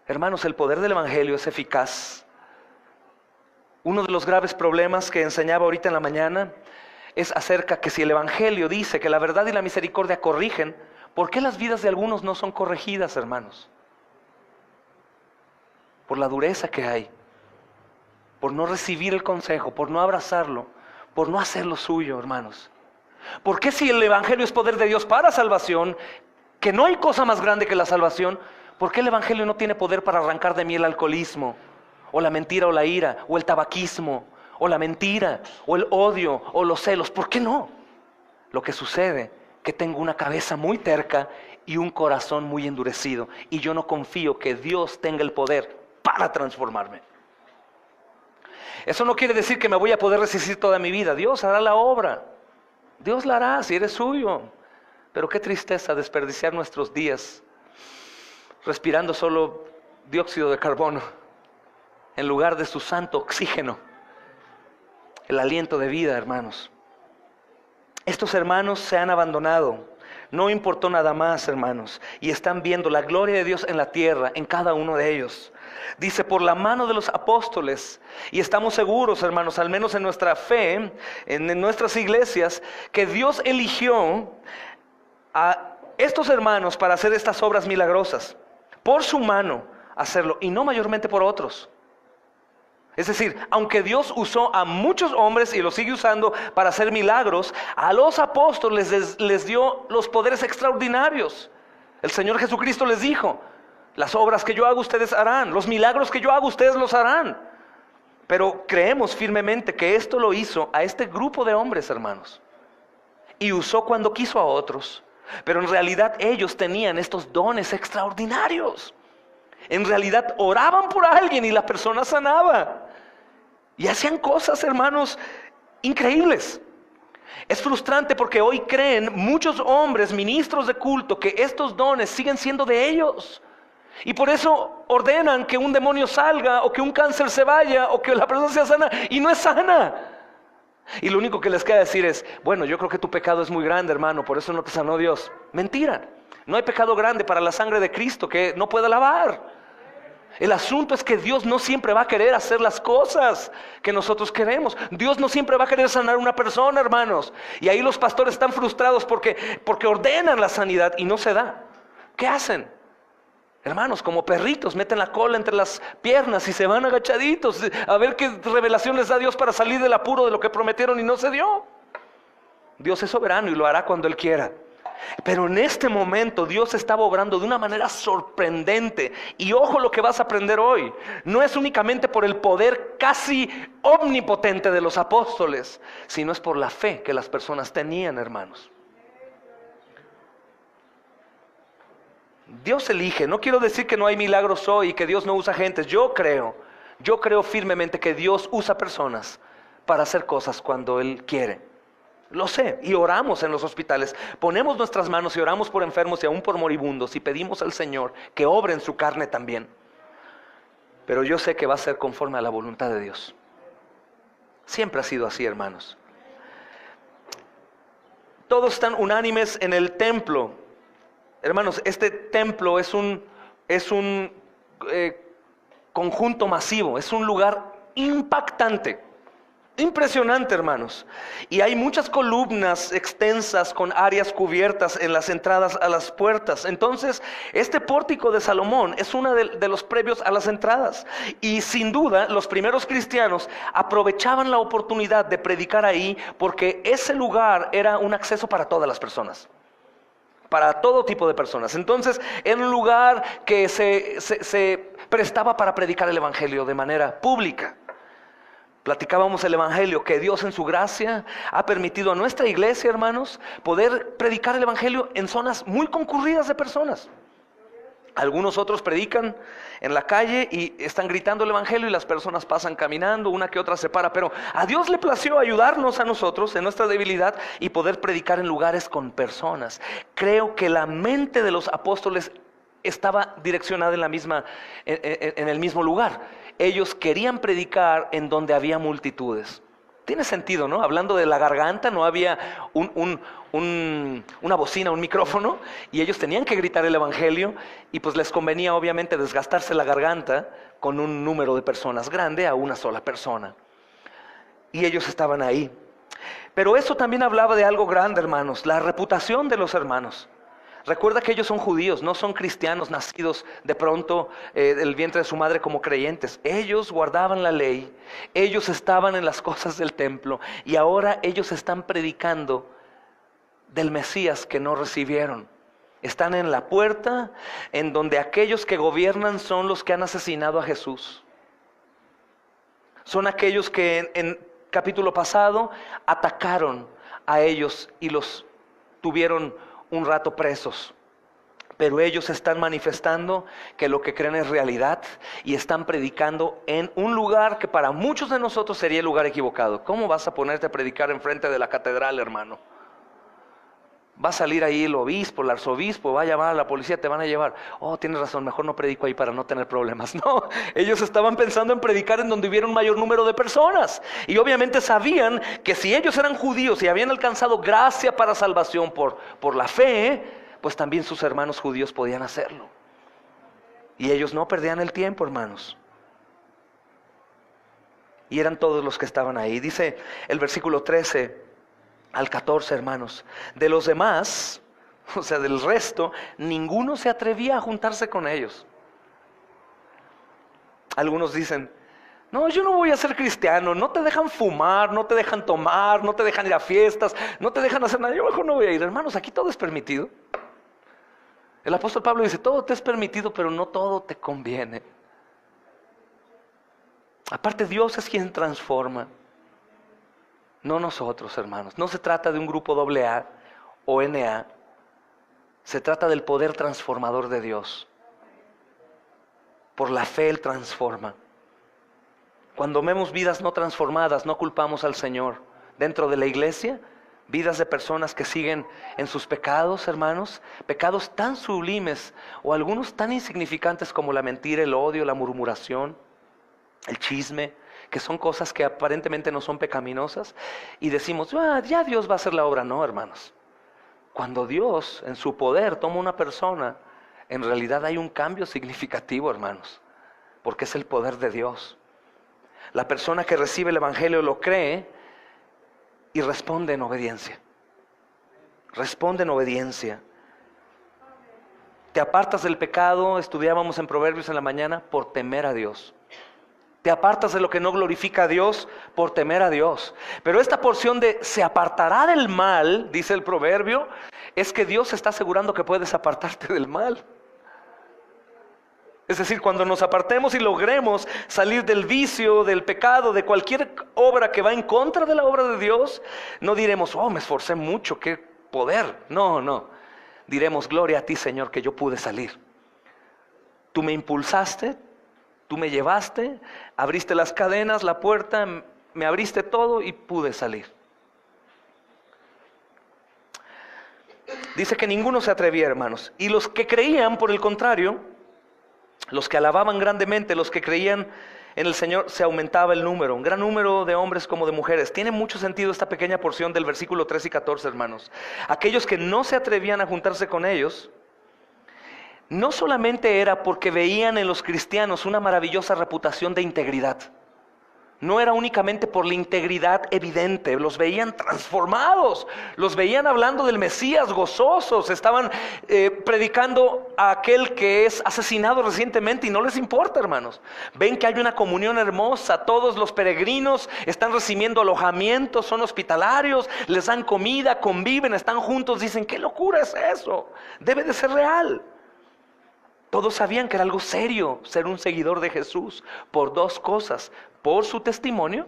Hermanos, el poder del Evangelio es eficaz. Uno de los graves problemas que enseñaba ahorita en la mañana es acerca que si el Evangelio dice que la verdad y la misericordia corrigen, ¿por qué las vidas de algunos no son corregidas, hermanos? Por la dureza que hay, por no recibir el consejo, por no abrazarlo, por no hacer lo suyo, hermanos. ¿Por qué si el Evangelio es poder de Dios para salvación, que no hay cosa más grande que la salvación, por qué el Evangelio no tiene poder para arrancar de mí el alcoholismo, o la mentira o la ira, o el tabaquismo, o la mentira, o el odio, o los celos? ¿Por qué no? Lo que sucede que tengo una cabeza muy terca y un corazón muy endurecido, y yo no confío que Dios tenga el poder para transformarme. Eso no quiere decir que me voy a poder resistir toda mi vida. Dios hará la obra, Dios la hará si eres suyo. Pero qué tristeza desperdiciar nuestros días respirando solo dióxido de carbono en lugar de su santo oxígeno, el aliento de vida, hermanos. Estos hermanos se han abandonado, no importó nada más, hermanos, y están viendo la gloria de Dios en la tierra, en cada uno de ellos. Dice, por la mano de los apóstoles, y estamos seguros, hermanos, al menos en nuestra fe, en nuestras iglesias, que Dios eligió a estos hermanos para hacer estas obras milagrosas, por su mano hacerlo, y no mayormente por otros. Es decir, aunque Dios usó a muchos hombres y los sigue usando para hacer milagros, a los apóstoles les dio los poderes extraordinarios. El Señor Jesucristo les dijo, las obras que yo hago ustedes harán, los milagros que yo hago ustedes los harán. Pero creemos firmemente que esto lo hizo a este grupo de hombres, hermanos, y usó cuando quiso a otros. Pero en realidad ellos tenían estos dones extraordinarios. En realidad oraban por alguien y la persona sanaba. Y hacían cosas, hermanos, increíbles. Es frustrante porque hoy creen muchos hombres, ministros de culto, que estos dones siguen siendo de ellos. Y por eso ordenan que un demonio salga, o que un cáncer se vaya, o que la persona sea sana, y no es sana. Y lo único que les queda decir es, bueno, yo creo que tu pecado es muy grande, hermano, por eso no te sanó Dios. Mentira. No hay pecado grande para la sangre de Cristo que no pueda lavar. El asunto es que Dios no siempre va a querer hacer las cosas que nosotros queremos. Dios no siempre va a querer sanar a una persona, hermanos. Y ahí los pastores están frustrados porque ordenan la sanidad y no se da. ¿Qué hacen? Hermanos, como perritos, meten la cola entre las piernas y se van agachaditos a ver qué revelación les da Dios para salir del apuro de lo que prometieron y no se dio. Dios es soberano y lo hará cuando Él quiera. Pero en este momento Dios estaba obrando de una manera sorprendente. Y ojo lo que vas a aprender hoy. No es únicamente por el poder casi omnipotente de los apóstoles, sino es por la fe que las personas tenían, hermanos. Dios elige. No quiero decir que no hay milagros hoy y que Dios no usa gentes. Yo creo firmemente que Dios usa personas para hacer cosas cuando Él quiere. Lo sé, y oramos en los hospitales, ponemos nuestras manos y oramos por enfermos y aún por moribundos y pedimos al Señor que obre en su carne también. Pero yo sé que va a ser conforme a la voluntad de Dios. Siempre ha sido así, hermanos. Todos están unánimes en el templo. Hermanos, este templo es un conjunto masivo, es un lugar impactante. Impresionante, hermanos. Y hay muchas columnas extensas con áreas cubiertas en las entradas a las puertas. Entonces, este pórtico de Salomón es uno de los previos a las entradas. Y sin duda, los primeros cristianos aprovechaban la oportunidad de predicar ahí, porque ese lugar era un acceso para todas las personas, para todo tipo de personas. Entonces, era un lugar que se prestaba para predicar el evangelio de manera pública. Platicábamos el evangelio, que Dios en su gracia ha permitido a nuestra iglesia, hermanos, poder predicar el evangelio en zonas muy concurridas de personas. Algunos otros predican en la calle y están gritando el evangelio y las personas pasan caminando, una que otra se para. Pero a Dios le plació ayudarnos a nosotros en nuestra debilidad y poder predicar en lugares con personas. Creo que la mente de los apóstoles estaba direccionada en el mismo lugar. Ellos querían predicar en donde había multitudes. Tiene sentido, ¿no? Hablando de la garganta, no había una bocina, un micrófono, y ellos tenían que gritar el evangelio, y pues les convenía obviamente desgastarse la garganta con un número de personas grande a una sola persona. y ellos estaban ahí. Pero eso también hablaba de algo grande, hermanos, la reputación de los hermanos. Recuerda que ellos son judíos, no son cristianos nacidos de pronto del vientre de su madre como creyentes. Ellos guardaban la ley, ellos estaban en las cosas del templo y ahora ellos están predicando del Mesías que no recibieron. Están en la puerta en donde aquellos que gobiernan son los que han asesinado a Jesús. Son aquellos que en capítulo pasado atacaron a ellos y los tuvieron un rato presos. Pero ellos están manifestando que lo que creen es realidad y están predicando en un lugar que para muchos de nosotros sería el lugar equivocado. ¿Cómo vas a ponerte a predicar enfrente de la catedral, hermano? Va a salir ahí el obispo, el arzobispo, va a llamar a la policía, te van a llevar. Oh, tienes razón, mejor no predico ahí para no tener problemas. No, ellos estaban pensando en predicar en donde hubiera un mayor número de personas. Y obviamente sabían que si ellos eran judíos y habían alcanzado gracia para salvación por la fe, pues también sus hermanos judíos podían hacerlo. Y ellos no perdían el tiempo, hermanos. Y eran todos los que estaban ahí. Dice el versículo 13 al 14, hermanos, de los demás, o sea, del resto, ninguno se atrevía a juntarse con ellos. Algunos dicen, no, yo no voy a ser cristiano, no te dejan fumar, no te dejan tomar, no te dejan ir a fiestas, no te dejan hacer nada, yo mejor no voy a ir. Hermanos, aquí todo es permitido. El apóstol Pablo dice, todo te es permitido, pero no todo te conviene. Aparte, Dios es quien transforma. No nosotros, hermanos. No se trata de un grupo AA o NA. Se trata del poder transformador de Dios. Por la fe Él transforma. Cuando vemos vidas no transformadas, no culpamos al Señor. Dentro de la iglesia, vidas de personas que siguen en sus pecados, hermanos. Pecados tan sublimes o algunos tan insignificantes como la mentira, el odio, la murmuración, el chisme, que son cosas que aparentemente no son pecaminosas, y decimos, ya Dios va a hacer la obra. No, hermanos. Cuando Dios en su poder toma una persona, en realidad hay un cambio significativo, hermanos, porque es el poder de Dios. La persona que recibe el evangelio lo cree y responde en obediencia. Responde en obediencia. Te apartas del pecado, estudiábamos en Proverbios en la mañana, por temer a Dios. Te apartas de lo que no glorifica a Dios por temer a Dios. Pero esta porción de se apartará del mal, dice el proverbio, es que Dios está asegurando que puedes apartarte del mal. Es decir, cuando nos apartemos y logremos salir del vicio, del pecado, de cualquier obra que va en contra de la obra de Dios, no diremos, oh, me esforcé mucho, qué poder. No. Diremos, gloria a ti, Señor, que yo pude salir. Tú me impulsaste. Tú me llevaste, abriste las cadenas, la puerta, me abriste todo y pude salir. Dice que ninguno se atrevía, hermanos. Y los que creían, por el contrario, los que alababan grandemente, los que creían en el Señor, se aumentaba el número. Un gran número de hombres como de mujeres. Tiene mucho sentido esta pequeña porción del versículo 13 y 14, hermanos. Aquellos que no se atrevían a juntarse con ellos, no solamente era porque veían en los cristianos una maravillosa reputación de integridad. No era únicamente por la integridad evidente, los veían transformados, los veían hablando del Mesías gozosos, estaban predicando a aquel que es asesinado recientemente y no les importa, hermanos. Ven que hay una comunión hermosa, todos los peregrinos están recibiendo alojamiento, son hospitalarios, les dan comida, conviven, están juntos, dicen, ¿qué locura es eso? Debe de ser real. Todos sabían que era algo serio ser un seguidor de Jesús por dos cosas, por su testimonio,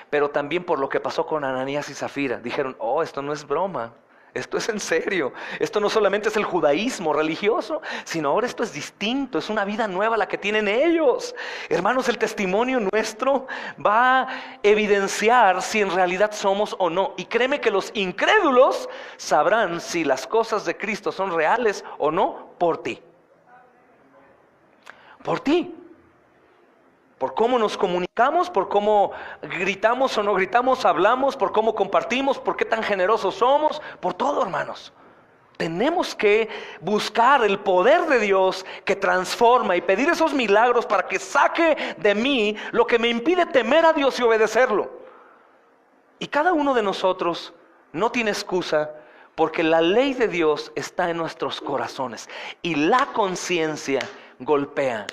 pero también por lo que pasó con Ananías y Zafira. Dijeron, oh, esto no es broma, esto es en serio, esto no solamente es el judaísmo religioso, sino ahora esto es distinto, es una vida nueva la que tienen ellos. Hermanos, el testimonio nuestro va a evidenciar si en realidad somos o no, y créeme que los incrédulos sabrán si las cosas de Cristo son reales o no por ti. Por ti, por cómo nos comunicamos, por cómo gritamos o no gritamos, hablamos, por cómo compartimos, por qué tan generosos somos, por todo, hermanos. Tenemos que buscar el poder de Dios que transforma y pedir esos milagros para que saque de mí lo que me impide temer a Dios y obedecerlo. Y cada uno de nosotros no tiene excusa, porque la ley de Dios está en nuestros corazones y la conciencia golpea.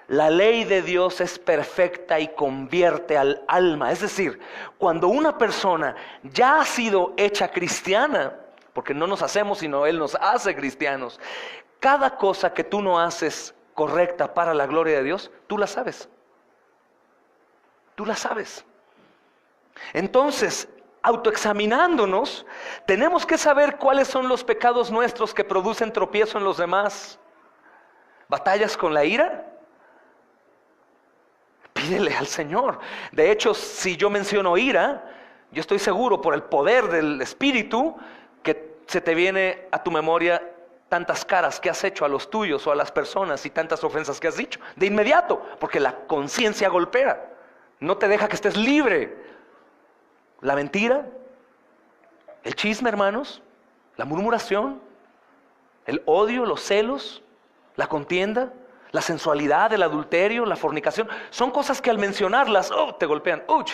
La ley de Dios es perfecta y convierte al alma. Es decir, cuando una persona ya ha sido hecha cristiana, porque no nos hacemos sino Él nos hace cristianos, cada cosa que tú no haces correcta para la gloria de Dios, tú la sabes. Tú la sabes. Entonces, autoexaminándonos, tenemos que saber cuáles son los pecados nuestros que producen tropiezo en los demás. ¿Batallas con la ira? Pídele al Señor. De hecho, si yo menciono ira, yo estoy seguro por el poder del Espíritu que se te viene a tu memoria tantas caras que has hecho a los tuyos o a las personas y tantas ofensas que has dicho. De inmediato, porque la conciencia golpea. No te deja que estés libre. La mentira, el chisme, hermanos, la murmuración, el odio, los celos, la contienda, la sensualidad, el adulterio, la fornicación, son cosas que al mencionarlas, te golpean, ¡uch!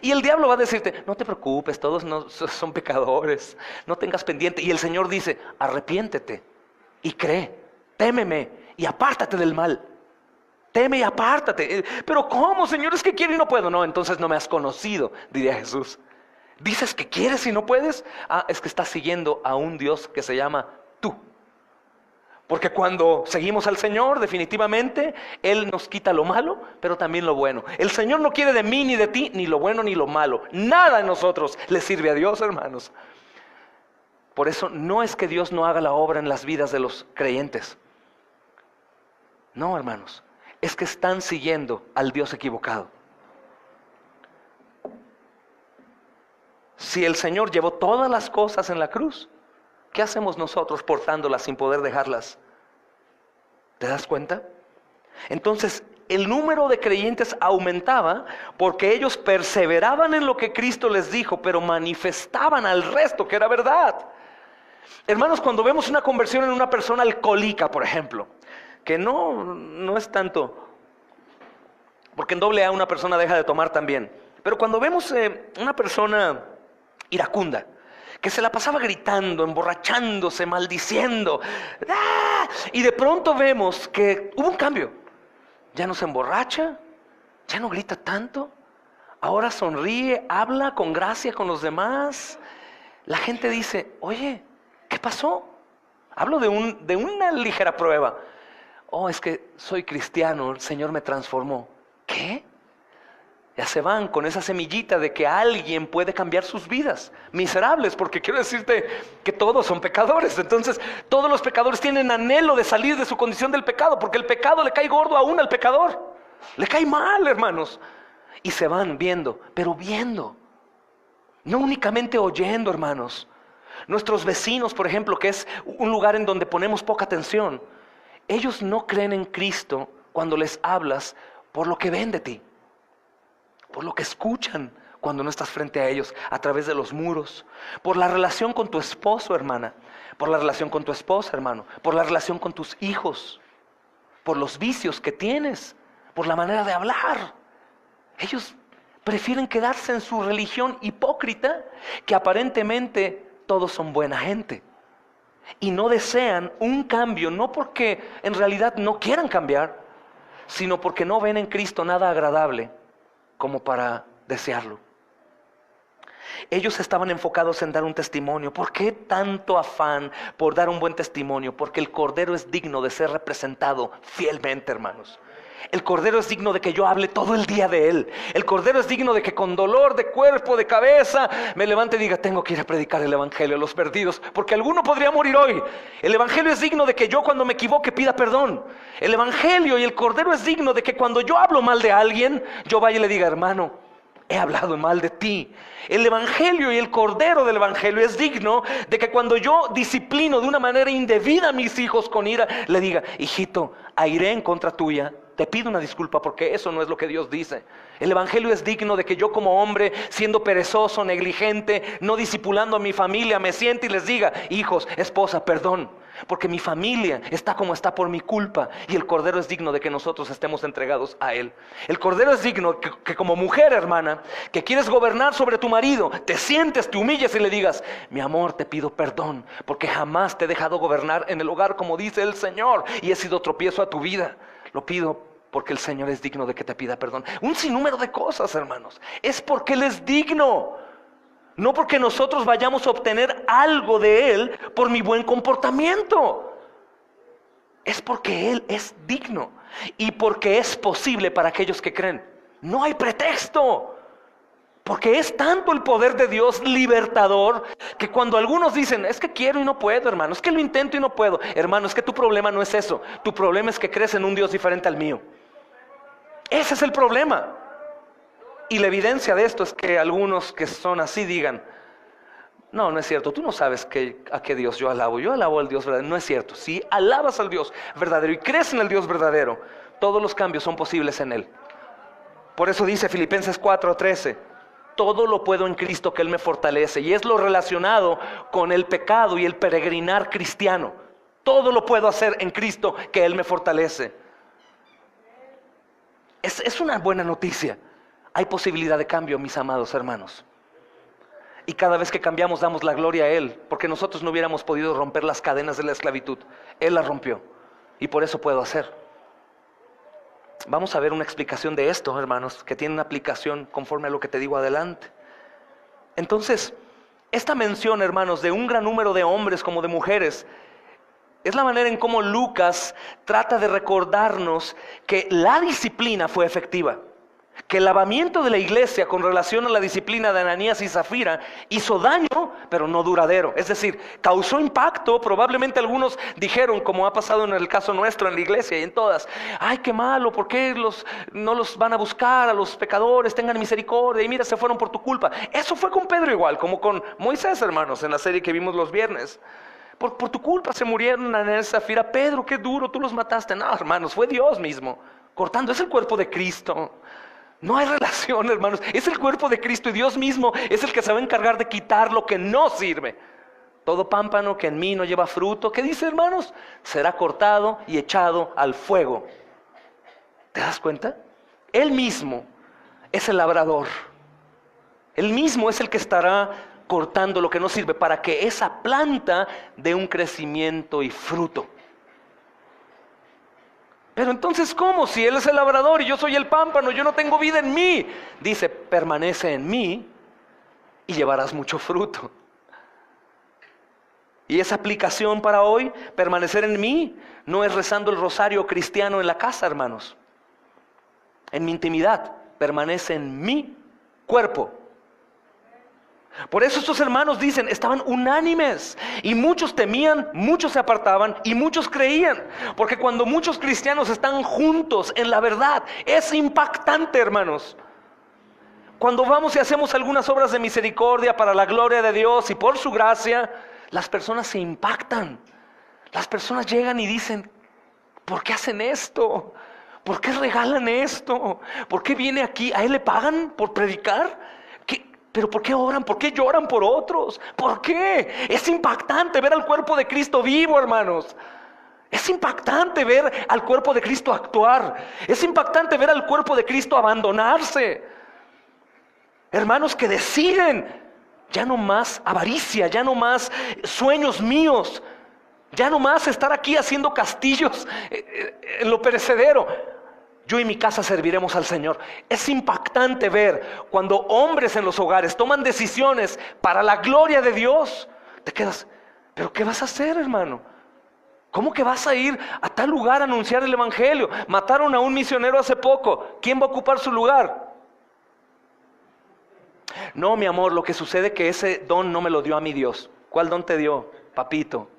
Y el diablo va a decirte, no te preocupes, todos no son pecadores, no tengas pendiente. Y el Señor dice, arrepiéntete y cree, témeme y apártate del mal. Teme y apártate. Pero ¿cómo, Señor? Es que quiero y no puedo. No, entonces no me has conocido, diría Jesús. Dices que quieres y no puedes. Es que estás siguiendo a un Dios que se llama tú. Porque cuando seguimos al Señor, definitivamente, Él nos quita lo malo, pero también lo bueno. El Señor no quiere de mí ni de ti, ni lo bueno ni lo malo. Nada en nosotros le sirve a Dios, hermanos. Por eso no es que Dios no haga la obra en las vidas de los creyentes. No, hermanos. Es que están siguiendo al Dios equivocado. Si el Señor llevó todas las cosas en la cruz, ¿qué hacemos nosotros portándolas sin poder dejarlas? ¿Te das cuenta? Entonces, el número de creyentes aumentaba porque ellos perseveraban en lo que Cristo les dijo, pero manifestaban al resto que era verdad. Hermanos, cuando vemos una conversión en una persona alcohólica, por ejemplo, que no es tanto, porque en AA una persona deja de tomar también. Pero cuando vemos una persona iracunda, que se la pasaba gritando, emborrachándose, maldiciendo, y de pronto vemos que hubo un cambio. Ya no se emborracha, ya no grita tanto, ahora sonríe, habla con gracia con los demás. La gente dice, oye, ¿qué pasó? Hablo de una ligera prueba. Es que soy cristiano, el Señor me transformó. ¿Qué? Ya se van con esa semillita de que alguien puede cambiar sus vidas. Miserables, porque quiero decirte que todos son pecadores. Entonces, todos los pecadores tienen anhelo de salir de su condición del pecado, porque el pecado le cae gordo aún al pecador. Le cae mal, hermanos. Y se van viendo, pero viendo. No únicamente oyendo, hermanos. Nuestros vecinos, por ejemplo, que es un lugar en donde ponemos poca atención, ellos no creen en Cristo cuando les hablas por lo que ven de ti, por lo que escuchan cuando no estás frente a ellos, a través de los muros, por la relación con tu esposo, hermana, por la relación con tu esposa, hermano, por la relación con tus hijos, por los vicios que tienes, por la manera de hablar. Ellos prefieren quedarse en su religión hipócrita, que aparentemente todos son buena gente. Y no desean un cambio, no porque en realidad no quieran cambiar, sino porque no ven en Cristo nada agradable como para desearlo. Ellos estaban enfocados en dar un testimonio. ¿Por qué tanto afán por dar un buen testimonio? Porque el Cordero es digno de ser representado fielmente, hermanos. El Cordero es digno de que yo hable todo el día de Él. El Cordero es digno de que con dolor de cuerpo, de cabeza, me levante y diga, tengo que ir a predicar el Evangelio a los perdidos, porque alguno podría morir hoy. El Evangelio es digno de que yo cuando me equivoque pida perdón. El Evangelio y el Cordero es digno de que cuando yo hablo mal de alguien, yo vaya y le diga, hermano, he hablado mal de ti. El Evangelio y el Cordero del Evangelio es digno de que cuando yo disciplino de una manera indebida a mis hijos con ira, le diga, hijito, airé en contra tuya, te pido una disculpa porque eso no es lo que Dios dice. El Evangelio es digno de que yo como hombre, siendo perezoso, negligente, no discipulando a mi familia, me siente y les diga, hijos, esposa, perdón. porque mi familia está como está por mi culpa, y el Cordero es digno de que nosotros estemos entregados a Él. El Cordero es digno que como mujer, hermana, que quieres gobernar sobre tu marido, te sientes, te humilles y le digas: mi amor, te pido perdón, porque jamás te he dejado gobernar en el hogar como dice el Señor, y he sido tropiezo a tu vida. Lo pido porque el Señor es digno de que te pida perdón. Un sinnúmero de cosas, hermanos. Es porque Él es digno. No porque nosotros vayamos a obtener algo de Él por mi buen comportamiento. Es porque Él es digno y porque es posible para aquellos que creen. No hay pretexto. Porque es tanto el poder de Dios libertador que cuando algunos dicen: es que quiero y no puedo, hermano, es que lo intento y no puedo. Hermano, es que tu problema no es eso. Tu problema es que crees en un Dios diferente al mío. Ese es el problema. Y la evidencia de esto es que algunos que son así digan: no, no es cierto, tú no sabes a qué Dios yo alabo al Dios verdadero. No es cierto. Si alabas al Dios verdadero y crees en el Dios verdadero, todos los cambios son posibles en Él. Por eso dice Filipenses 4:13: todo lo puedo en Cristo que Él me fortalece. Y es lo relacionado con el pecado y el peregrinar cristiano. Todo lo puedo hacer en Cristo que Él me fortalece. Es una buena noticia. Hay posibilidad de cambio, mis amados hermanos. Y cada vez que cambiamos damos la gloria a Él, porque nosotros no hubiéramos podido romper las cadenas de la esclavitud. Él las rompió y por eso puedo hacer. Vamos a ver una explicación de esto, hermanos, que tiene una aplicación conforme a lo que te digo adelante. Entonces, esta mención, hermanos, de un gran número de hombres como de mujeres, es la manera en cómo Lucas trata de recordarnos que la disciplina fue efectiva. Que el lavamiento de la iglesia con relación a la disciplina de Ananías y Zafira hizo daño, pero no duradero. Es decir, causó impacto. Probablemente algunos dijeron, como ha pasado en el caso nuestro en la iglesia y en todas: ay, qué malo, ¿por qué no los van a buscar a los pecadores? Tengan misericordia, y mira, se fueron por tu culpa. Eso fue con Pedro igual, como con Moisés, hermanos, en la serie que vimos los viernes. Por tu culpa se murieron Ananías y Zafira. Pedro, qué duro, tú los mataste. No, hermanos, fue Dios mismo cortando. Es el cuerpo de Cristo. No hay relación, hermanos. Es el cuerpo de Cristo y Dios mismo es el que se va a encargar de quitar lo que no sirve. Todo pámpano que en mí no lleva fruto, ¿qué dice, hermanos? Será cortado y echado al fuego. ¿Te das cuenta? Él mismo es el labrador. Él mismo es el que estará cortando lo que no sirve para que esa planta dé un crecimiento y fruto. Pero entonces, ¿cómo? Si Él es el labrador y yo soy el pámpano, yo no tengo vida en mí. Dice: permanece en mí y llevarás mucho fruto. Y esa aplicación para hoy, permanecer en mí, no es rezando el rosario cristiano en la casa, hermanos. En mi intimidad, permanece en mi cuerpo. Por eso estos hermanos dicen, estaban unánimes, y muchos temían, muchos se apartaban y muchos creían. Porque cuando muchos cristianos están juntos en la verdad, es impactante, hermanos. Cuando vamos y hacemos algunas obras de misericordia para la gloria de Dios y por su gracia, las personas se impactan. Las personas llegan y dicen: ¿por qué hacen esto? ¿Por qué regalan esto? ¿Por qué viene aquí? ¿A él le pagan por predicar? ¿Pero por qué oran? ¿Por qué lloran por otros? ¿Por qué? Es impactante ver al cuerpo de Cristo vivo, hermanos. Es impactante ver al cuerpo de Cristo actuar. Es impactante ver al cuerpo de Cristo abandonarse. Hermanos que deciden: ya no más avaricia, ya no más sueños míos, ya no más estar aquí haciendo castillos en lo perecedero. Yo y mi casa serviremos al Señor. Es impactante ver cuando hombres en los hogares toman decisiones para la gloria de Dios. Te quedas: ¿pero qué vas a hacer, hermano? ¿Cómo que vas a ir a tal lugar a anunciar el evangelio? Mataron a un misionero hace poco. ¿Quién va a ocupar su lugar? No, mi amor, lo que sucede es que ese don no me lo dio a mi Dios. ¿Cuál don te dio, papito?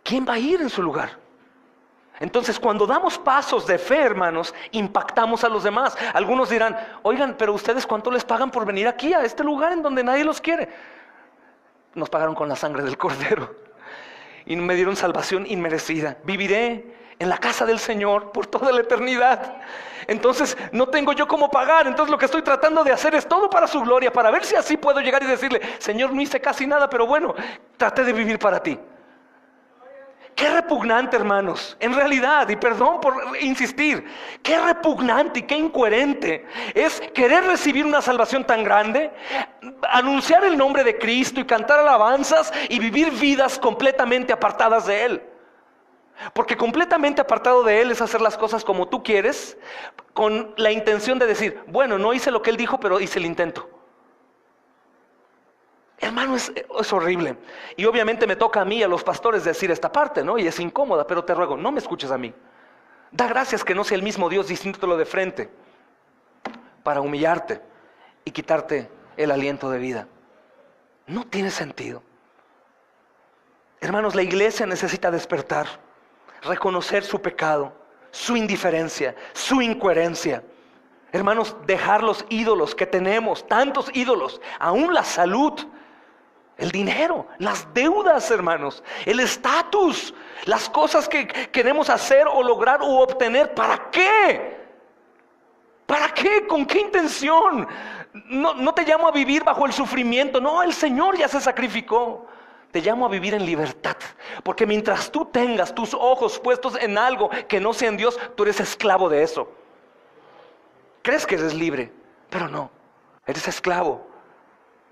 ¿Quién va a ir en su lugar? Entonces, cuando damos pasos de fe, hermanos, impactamos a los demás. Algunos dirán: oigan, pero ustedes ¿cuánto les pagan por venir aquí a este lugar en donde nadie los quiere? Nos pagaron con la sangre del Cordero y me dieron salvación inmerecida. Viviré en la casa del Señor por toda la eternidad. Entonces no tengo yo cómo pagar. Entonces lo que estoy tratando de hacer es todo para su gloria, para ver si así puedo llegar y decirle: Señor, no hice casi nada, pero bueno, traté de vivir para ti. Qué repugnante, hermanos, en realidad, y perdón por insistir, qué repugnante y qué incoherente es querer recibir una salvación tan grande, anunciar el nombre de Cristo y cantar alabanzas y vivir vidas completamente apartadas de Él. Porque completamente apartado de Él es hacer las cosas como tú quieres, con la intención de decir: bueno, no hice lo que Él dijo, pero hice el intento. Hermano, es horrible. Y obviamente me toca a mí, a los pastores, decir esta parte, ¿no? Y es incómoda, pero te ruego, no me escuches a mí. Da gracias que no sea el mismo Dios diciéndotelo de frente para humillarte y quitarte el aliento de vida. No tiene sentido. Hermanos, la iglesia necesita despertar, reconocer su pecado, su indiferencia, su incoherencia. Hermanos, dejar los ídolos que tenemos, tantos ídolos, aún la salud, el dinero, las deudas, hermanos, el estatus, las cosas que queremos hacer o lograr o obtener. ¿Para qué? ¿Para qué? ¿Con qué intención? No te llamo a vivir bajo el sufrimiento. No, el Señor ya se sacrificó. Te llamo a vivir en libertad. Porque mientras tú tengas tus ojos puestos en algo que no sea en Dios, tú eres esclavo de eso. Crees que eres libre, pero no. Eres esclavo.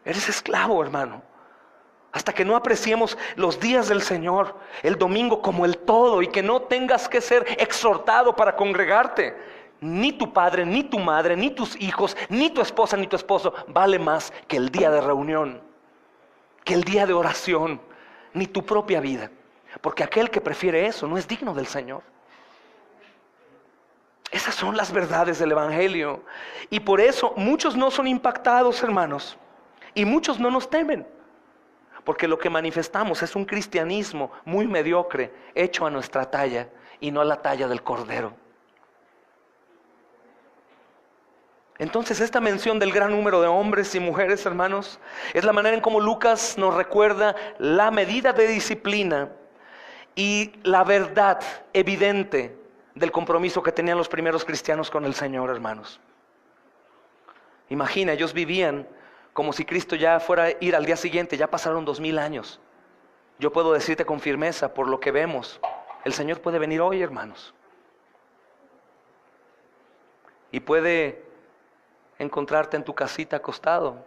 Eres esclavo, hermano. Hasta que no apreciemos los días del Señor, el domingo como el todo, y que no tengas que ser exhortado para congregarte. Ni tu padre, ni tu madre, ni tus hijos, ni tu esposa, ni tu esposo vale más que el día de reunión, que el día de oración, ni tu propia vida. Porque aquel que prefiere eso no es digno del Señor. Esas son las verdades del Evangelio. Y por eso muchos no son impactados, hermanos. Y muchos no nos temen. Porque lo que manifestamos es un cristianismo muy mediocre, hecho a nuestra talla y no a la talla del Cordero. Entonces esta mención del gran número de hombres y mujeres, hermanos, es la manera en cómo Lucas nos recuerda la medida de disciplina y la verdad evidente del compromiso que tenían los primeros cristianos con el Señor, hermanos. Imagina, ellos vivían como si Cristo ya fuera a ir al día siguiente. Ya pasaron 2000 años. Yo puedo decirte con firmeza, por lo que vemos, el Señor puede venir hoy, hermanos. Y puede encontrarte en tu casita acostado,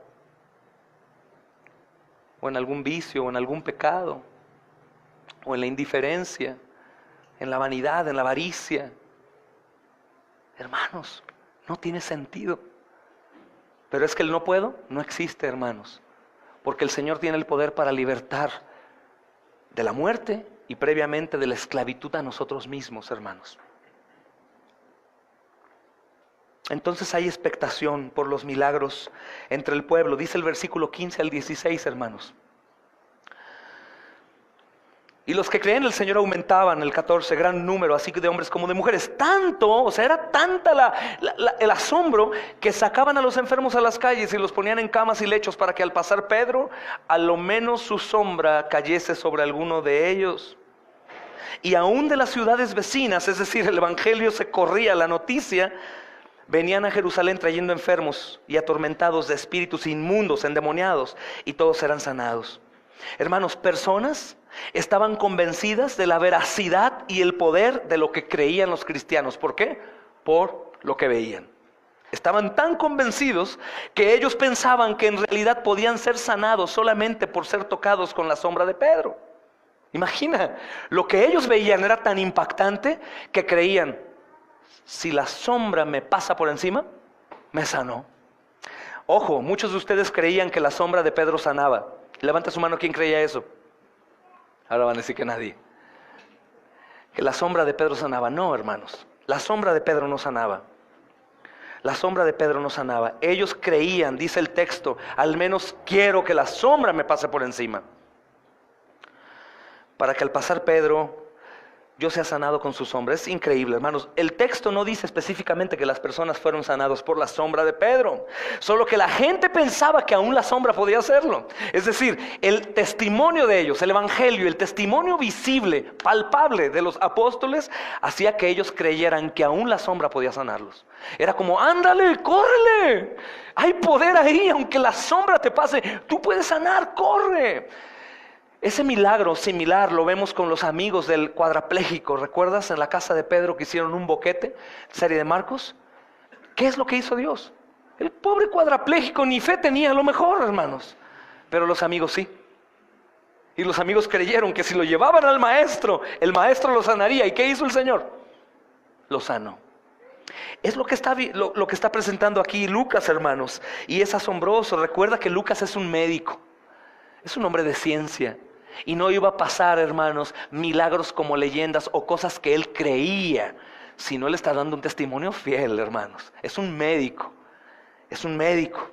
o en algún vicio, o en algún pecado, o en la indiferencia, en la vanidad, en la avaricia. Hermanos, no tiene sentido. Pero es que el no puedo no existe, hermanos, porque el Señor tiene el poder para libertar de la muerte y previamente de la esclavitud a nosotros mismos, hermanos. Entonces hay expectación por los milagros entre el pueblo. Dice el versículo 15 al 16, hermanos. Y los que creían en el Señor aumentaban, el 14, gran número, así de hombres como de mujeres. Tanto, o sea, era tanta el asombro, que sacaban a los enfermos a las calles y los ponían en camas y lechos para que al pasar Pedro, a lo menos su sombra cayese sobre alguno de ellos. Y aún de las ciudades vecinas, es decir, el evangelio se corría, la noticia, venían a Jerusalén trayendo enfermos y atormentados de espíritus inmundos, endemoniados, y todos eran sanados. Hermanos, personas estaban convencidas de la veracidad y el poder de lo que creían los cristianos. ¿Por qué? Por lo que veían. Estaban tan convencidos que ellos pensaban que en realidad podían ser sanados solamente por ser tocados con la sombra de Pedro. Imagina, lo que ellos veían era tan impactante que creían: si la sombra me pasa por encima, me sanó. Ojo, muchos de ustedes creían que la sombra de Pedro sanaba. Levanta su mano, ¿quién creía eso? Ahora van a decir que nadie. Que la sombra de Pedro sanaba. No, hermanos, la sombra de Pedro no sanaba. La sombra de Pedro no sanaba. Ellos creían, dice el texto, al menos quiero que la sombra me pase por encima. Para que al pasar Pedro, Dios se ha sanado con su sombra. Es increíble, hermanos. El texto no dice específicamente que las personas fueron sanados por la sombra de Pedro, solo que la gente pensaba que aún la sombra podía hacerlo. Es decir, el testimonio de ellos, el evangelio, el testimonio visible, palpable de los apóstoles, hacía que ellos creyeran que aún la sombra podía sanarlos. Era como, ándale, córrele, hay poder ahí, aunque la sombra te pase, tú puedes sanar, corre. Ese milagro similar lo vemos con los amigos del cuadrapléjico. ¿Recuerdas en la casa de Pedro que hicieron un boquete? Serie de Marcos. ¿Qué es lo que hizo Dios? El pobre cuadrapléjico ni fe tenía, a lo mejor, hermanos. Pero los amigos sí. Y los amigos creyeron que si lo llevaban al maestro, el maestro lo sanaría. ¿Y qué hizo el Señor? Lo sanó. Es lo que está presentando aquí Lucas, hermanos. Y es asombroso. Recuerda que Lucas es un médico. Es un hombre de ciencia. Y no iba a pasar, hermanos, milagros como leyendas o cosas que él creía, sino él está dando un testimonio fiel, hermanos. Es un médico. Es un médico.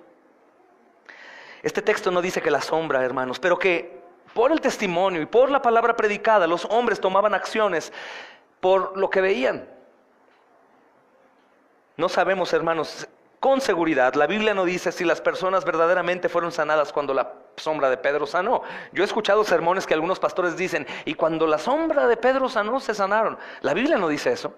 Este texto no dice que la sombra, hermanos, pero que por el testimonio y por la palabra predicada, los hombres tomaban acciones por lo que veían. No sabemos, hermanos, con seguridad. La Biblia no dice si las personas verdaderamente fueron sanadas cuando la sombra de Pedro sanó. Yo he escuchado sermones que algunos pastores dicen, y cuando la sombra de Pedro sanó, se sanaron. La Biblia no dice eso.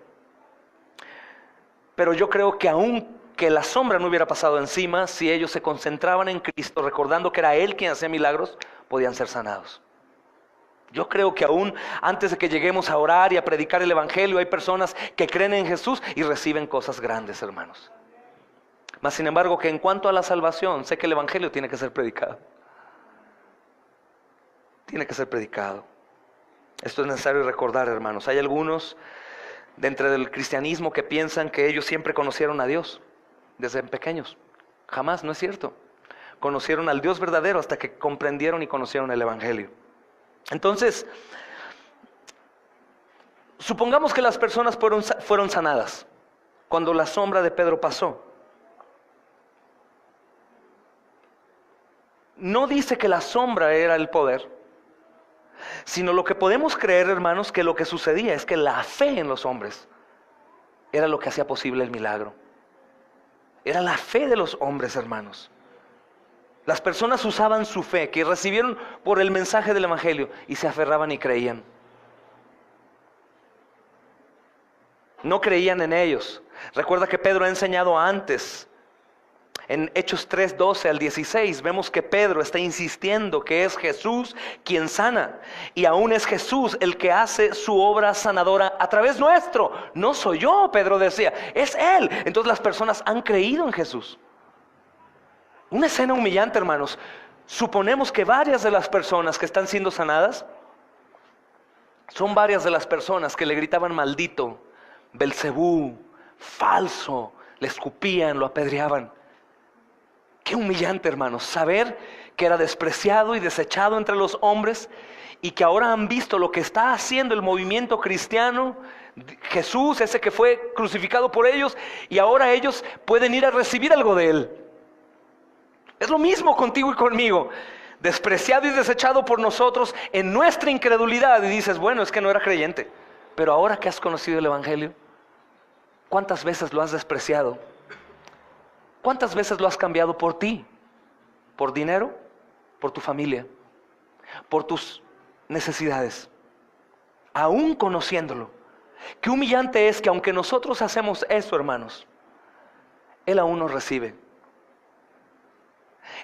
Pero yo creo que aun que la sombra no hubiera pasado encima, si ellos se concentraban en Cristo, recordando que era Él quien hacía milagros, podían ser sanados. Yo creo que aún antes de que lleguemos a orar y a predicar el evangelio, hay personas que creen en Jesús y reciben cosas grandes, hermanos. Mas sin embargo, que en cuanto a la salvación, sé que el evangelio tiene que ser predicado. Tiene que ser predicado. Esto es necesario recordar, hermanos. Hay algunos dentro del cristianismo que piensan que ellos siempre conocieron a Dios desde pequeños. Jamás, no es cierto. Conocieron al Dios verdadero hasta que comprendieron y conocieron el evangelio. Entonces, supongamos que las personas fueron sanadas cuando la sombra de Pedro pasó. No dice que la sombra era el poder, sino lo que podemos creer, hermanos, que lo que sucedía es que la fe en los hombres era lo que hacía posible el milagro. Era la fe de los hombres, hermanos. Las personas usaban su fe, que recibieron por el mensaje del evangelio, y se aferraban y creían. No creían en ellos. Recuerda que Pedro ha enseñado antes. En Hechos 3:12 al 16 vemos que Pedro está insistiendo que es Jesús quien sana. Y aún es Jesús el que hace su obra sanadora a través nuestro. No soy yo, Pedro decía, es Él. Entonces las personas han creído en Jesús. Una escena humillante, hermanos. Suponemos que varias de las personas que están siendo sanadas son varias de las personas que le gritaban maldito, Belcebú, falso, le escupían, lo apedreaban. Qué humillante, hermanos, saber que era despreciado y desechado entre los hombres y que ahora han visto lo que está haciendo el movimiento cristiano, Jesús, ese que fue crucificado por ellos, y ahora ellos pueden ir a recibir algo de Él. Es lo mismo contigo y conmigo, despreciado y desechado por nosotros en nuestra incredulidad, y dices, bueno, es que no era creyente, pero ahora que has conocido el evangelio, ¿cuántas veces lo has despreciado? ¿Cuántas veces lo has cambiado por ti? ¿Por dinero? ¿Por tu familia? ¿Por tus necesidades? Aún conociéndolo. Qué humillante es que aunque nosotros hacemos eso, hermanos, Él aún nos recibe.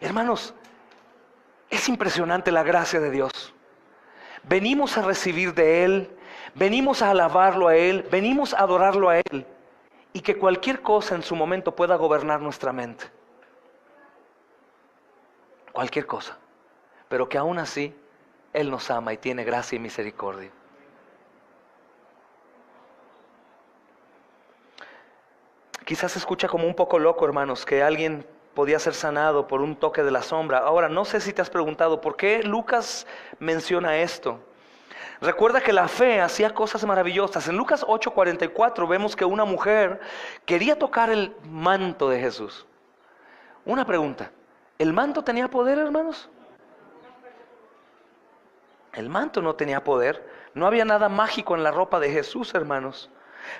Hermanos, es impresionante la gracia de Dios. Venimos a recibir de Él, venimos a alabarlo a Él, venimos a adorarlo a Él. Y que cualquier cosa en su momento pueda gobernar nuestra mente. Cualquier cosa. Pero que aún así Él nos ama y tiene gracia y misericordia. Quizás se escucha como un poco loco, hermanos, que alguien podía ser sanado por un toque de la sombra. Ahora, no sé si te has preguntado por qué Lucas menciona esto. Recuerda que la fe hacía cosas maravillosas. En Lucas 8:44 vemos que una mujer quería tocar el manto de Jesús. Una pregunta, ¿el manto tenía poder, hermanos? El manto no tenía poder. No había nada mágico en la ropa de Jesús, hermanos.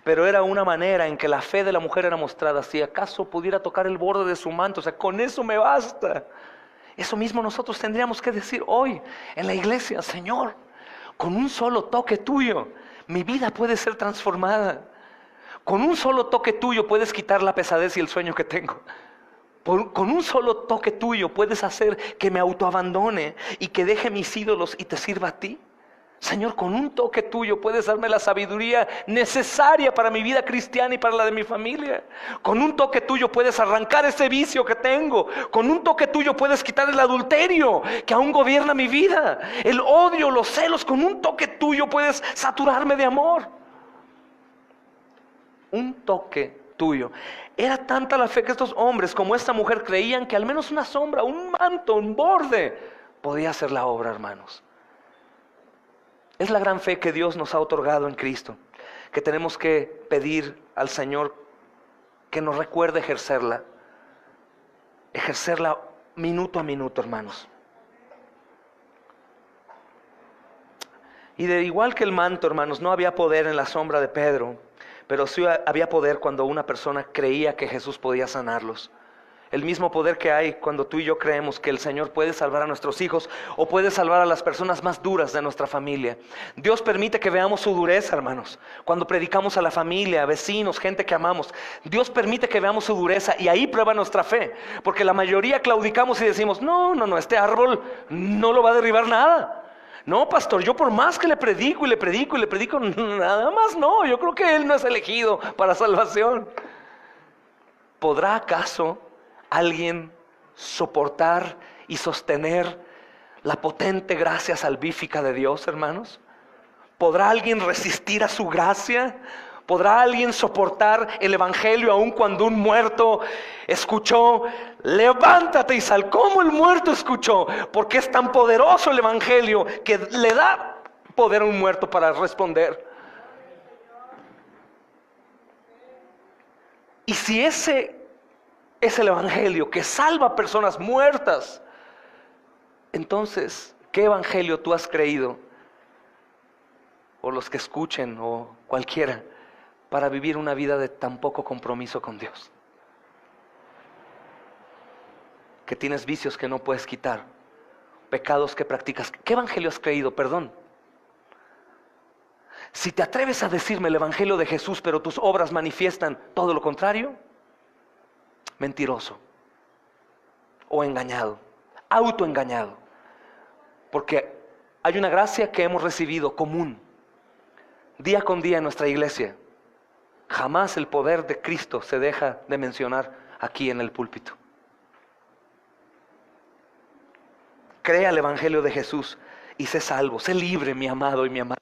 Pero era una manera en que la fe de la mujer era mostrada. Si acaso pudiera tocar el borde de su manto, o sea, con eso me basta. Eso mismo nosotros tendríamos que decir hoy en la iglesia: Señor, con un solo toque tuyo, mi vida puede ser transformada. Con un solo toque tuyo puedes quitar la pesadez y el sueño que tengo. Con un solo toque tuyo puedes hacer que me autoabandone y que deje mis ídolos y te sirva a ti. Señor, con un toque tuyo puedes darme la sabiduría necesaria para mi vida cristiana y para la de mi familia. Con un toque tuyo puedes arrancar ese vicio que tengo. Con un toque tuyo puedes quitar el adulterio que aún gobierna mi vida, el odio, los celos. Con un toque tuyo puedes saturarme de amor. Un toque tuyo. Era tanta la fe que estos hombres como esta mujer creían que al menos una sombra, un manto, un borde podía hacer la obra, hermanos. Es la gran fe que Dios nos ha otorgado en Cristo, que tenemos que pedir al Señor que nos recuerde ejercerla minuto a minuto, hermanos. Y de igual que el manto, hermanos, no había poder en la sombra de Pedro, pero sí había poder cuando una persona creía que Jesús podía sanarlos. El mismo poder que hay cuando tú y yo creemos que el Señor puede salvar a nuestros hijos o puede salvar a las personas más duras de nuestra familia. Dios permite que veamos su dureza, hermanos. Cuando predicamos a la familia, a vecinos, gente que amamos, Dios permite que veamos su dureza y ahí prueba nuestra fe. Porque la mayoría claudicamos y decimos: no, este árbol no lo va a derribar nada. No, pastor, yo por más que le predico, nada más no. Yo creo que él no es elegido para salvación. ¿Podrá acaso alguien soportar y sostener la potente gracia salvífica de Dios, hermanos? ¿Podrá alguien resistir a su gracia? ¿Podrá alguien soportar el evangelio aun cuando un muerto escuchó: levántate y sal? ¿Cómo el muerto escuchó? Porque es tan poderoso el evangelio que le da poder a un muerto para responder. Y si ese es el evangelio que salva a personas muertas, entonces, ¿qué evangelio tú has creído? O los que escuchen, o cualquiera, para vivir una vida de tan poco compromiso con Dios. Que tienes vicios que no puedes quitar, pecados que practicas. ¿Qué evangelio has creído? Perdón. Si te atreves a decirme el evangelio de Jesús, pero tus obras manifiestan todo lo contrario, mentiroso o engañado, autoengañado. Porque hay una gracia que hemos recibido común, día con día en nuestra iglesia. Jamás el poder de Cristo se deja de mencionar aquí en el púlpito. Crea el evangelio de Jesús y sé salvo, sé libre, mi amado y mi amada.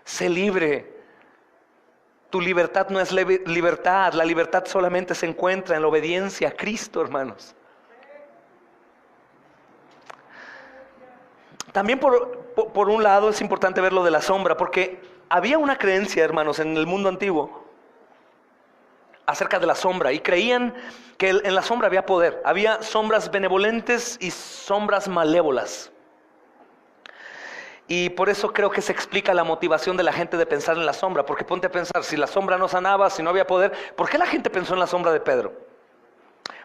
Sé libre. Tu libertad no es libertad, la libertad solamente se encuentra en la obediencia a Cristo, hermanos. También por un lado es importante ver lo de la sombra, porque había una creencia, hermanos, en el mundo antiguo acerca de la sombra, y creían que en la sombra había poder. Había sombras benevolentes y sombras malévolas. Y por eso creo que se explica la motivación de la gente de pensar en la sombra. Porque ponte a pensar, si la sombra no sanaba, si no había poder, ¿por qué la gente pensó en la sombra de Pedro?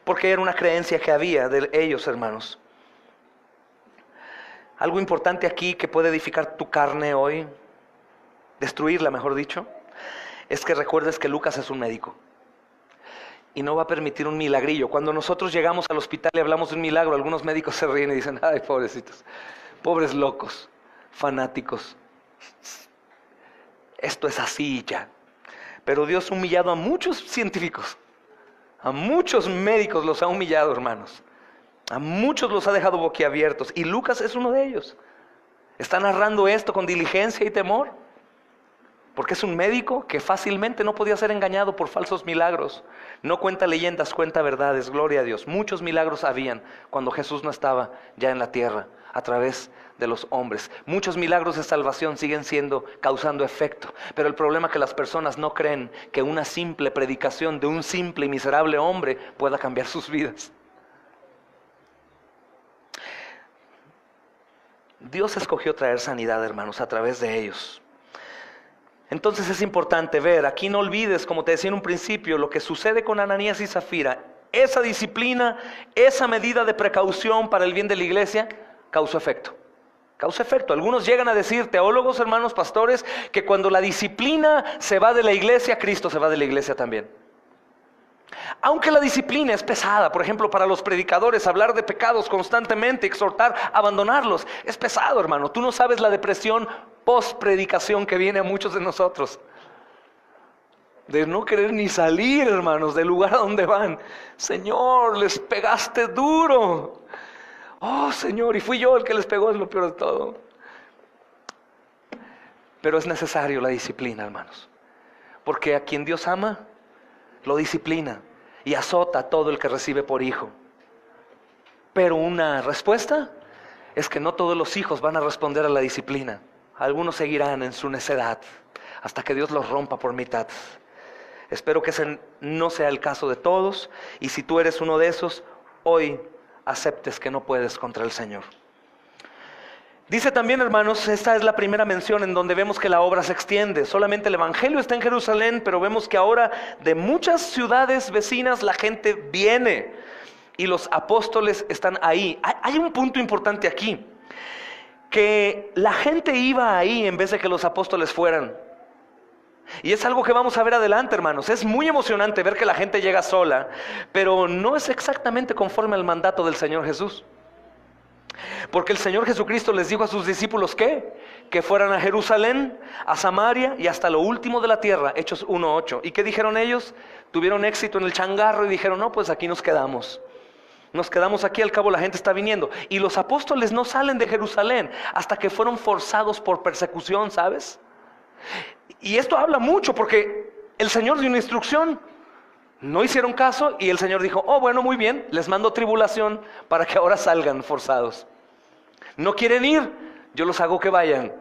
Porque era una creencia que había de ellos, hermanos. Algo importante aquí que puede edificar tu carne hoy, destruirla mejor dicho, es que recuerdes que Lucas es un médico y no va a permitir un milagrillo. Cuando nosotros llegamos al hospital y hablamos de un milagro, algunos médicos se ríen y dicen: ay, pobrecitos, pobres locos, fanáticos, esto es así ya. Pero Dios ha humillado a muchos científicos, a muchos médicos los ha humillado, hermanos. A muchos los ha dejado boquiabiertos, y Lucas es uno de ellos. Está narrando esto con diligencia y temor, porque es un médico que fácilmente no podía ser engañado por falsos milagros. No cuenta leyendas, cuenta verdades, gloria a Dios. Muchos milagros habían cuando Jesús no estaba ya en la tierra, a través de los hombres. Muchos milagros de salvación siguen causando efecto, pero el problema es que las personas no creen que una simple predicación de un simple y miserable hombre pueda cambiar sus vidas. Dios escogió traer sanidad, hermanos, a través de ellos. Entonces es importante ver, aquí no olvides, como te decía en un principio, lo que sucede con Ananías y Zafira. Esa disciplina, esa medida de precaución para el bien de la iglesia, causó efecto. Causa efecto. Algunos llegan a decir, teólogos, hermanos, pastores, que cuando la disciplina se va de la iglesia, Cristo se va de la iglesia también. Aunque la disciplina es pesada, por ejemplo, para los predicadores, hablar de pecados constantemente, exhortar, abandonarlos, es pesado, hermano. Tú no sabes la depresión post-predicación que viene a muchos de nosotros. De no querer ni salir, hermanos, del lugar a donde van. Señor, les pegaste duro. Oh, Señor, y fui yo el que les pegó, es lo peor de todo. Pero es necesario la disciplina, hermanos. Porque a quien Dios ama, lo disciplina y azota a todo el que recibe por hijo. Pero una respuesta es que no todos los hijos van a responder a la disciplina. Algunos seguirán en su necedad hasta que Dios los rompa por mitad. Espero que ese no sea el caso de todos, y si tú eres uno de esos, hoy aceptes que no puedes contra el Señor. Dice también, hermanos, esta es la primera mención en donde vemos que la obra se extiende. Solamente el evangelio está en Jerusalén, pero vemos que ahora de muchas ciudades vecinas la gente viene y los apóstoles están ahí. Hay un punto importante aquí, que la gente iba ahí en vez de que los apóstoles fueran. Y es algo que vamos a ver adelante, hermanos. Es muy emocionante ver que la gente llega sola, pero no es exactamente conforme al mandato del Señor Jesús. Porque el Señor Jesucristo les dijo a sus discípulos que fueran a Jerusalén, a Samaria y hasta lo último de la tierra. Hechos 1:8. ¿Y qué dijeron ellos? Tuvieron éxito en el changarro y dijeron, no, pues aquí nos quedamos. Nos quedamos aquí, al cabo la gente está viniendo. Y los apóstoles no salen de Jerusalén hasta que fueron forzados por persecución, ¿sabes? Y esto habla mucho porque el Señor dio una instrucción. No hicieron caso y el Señor dijo, oh bueno, muy bien, les mando tribulación para que ahora salgan forzados. No quieren ir, yo los hago que vayan.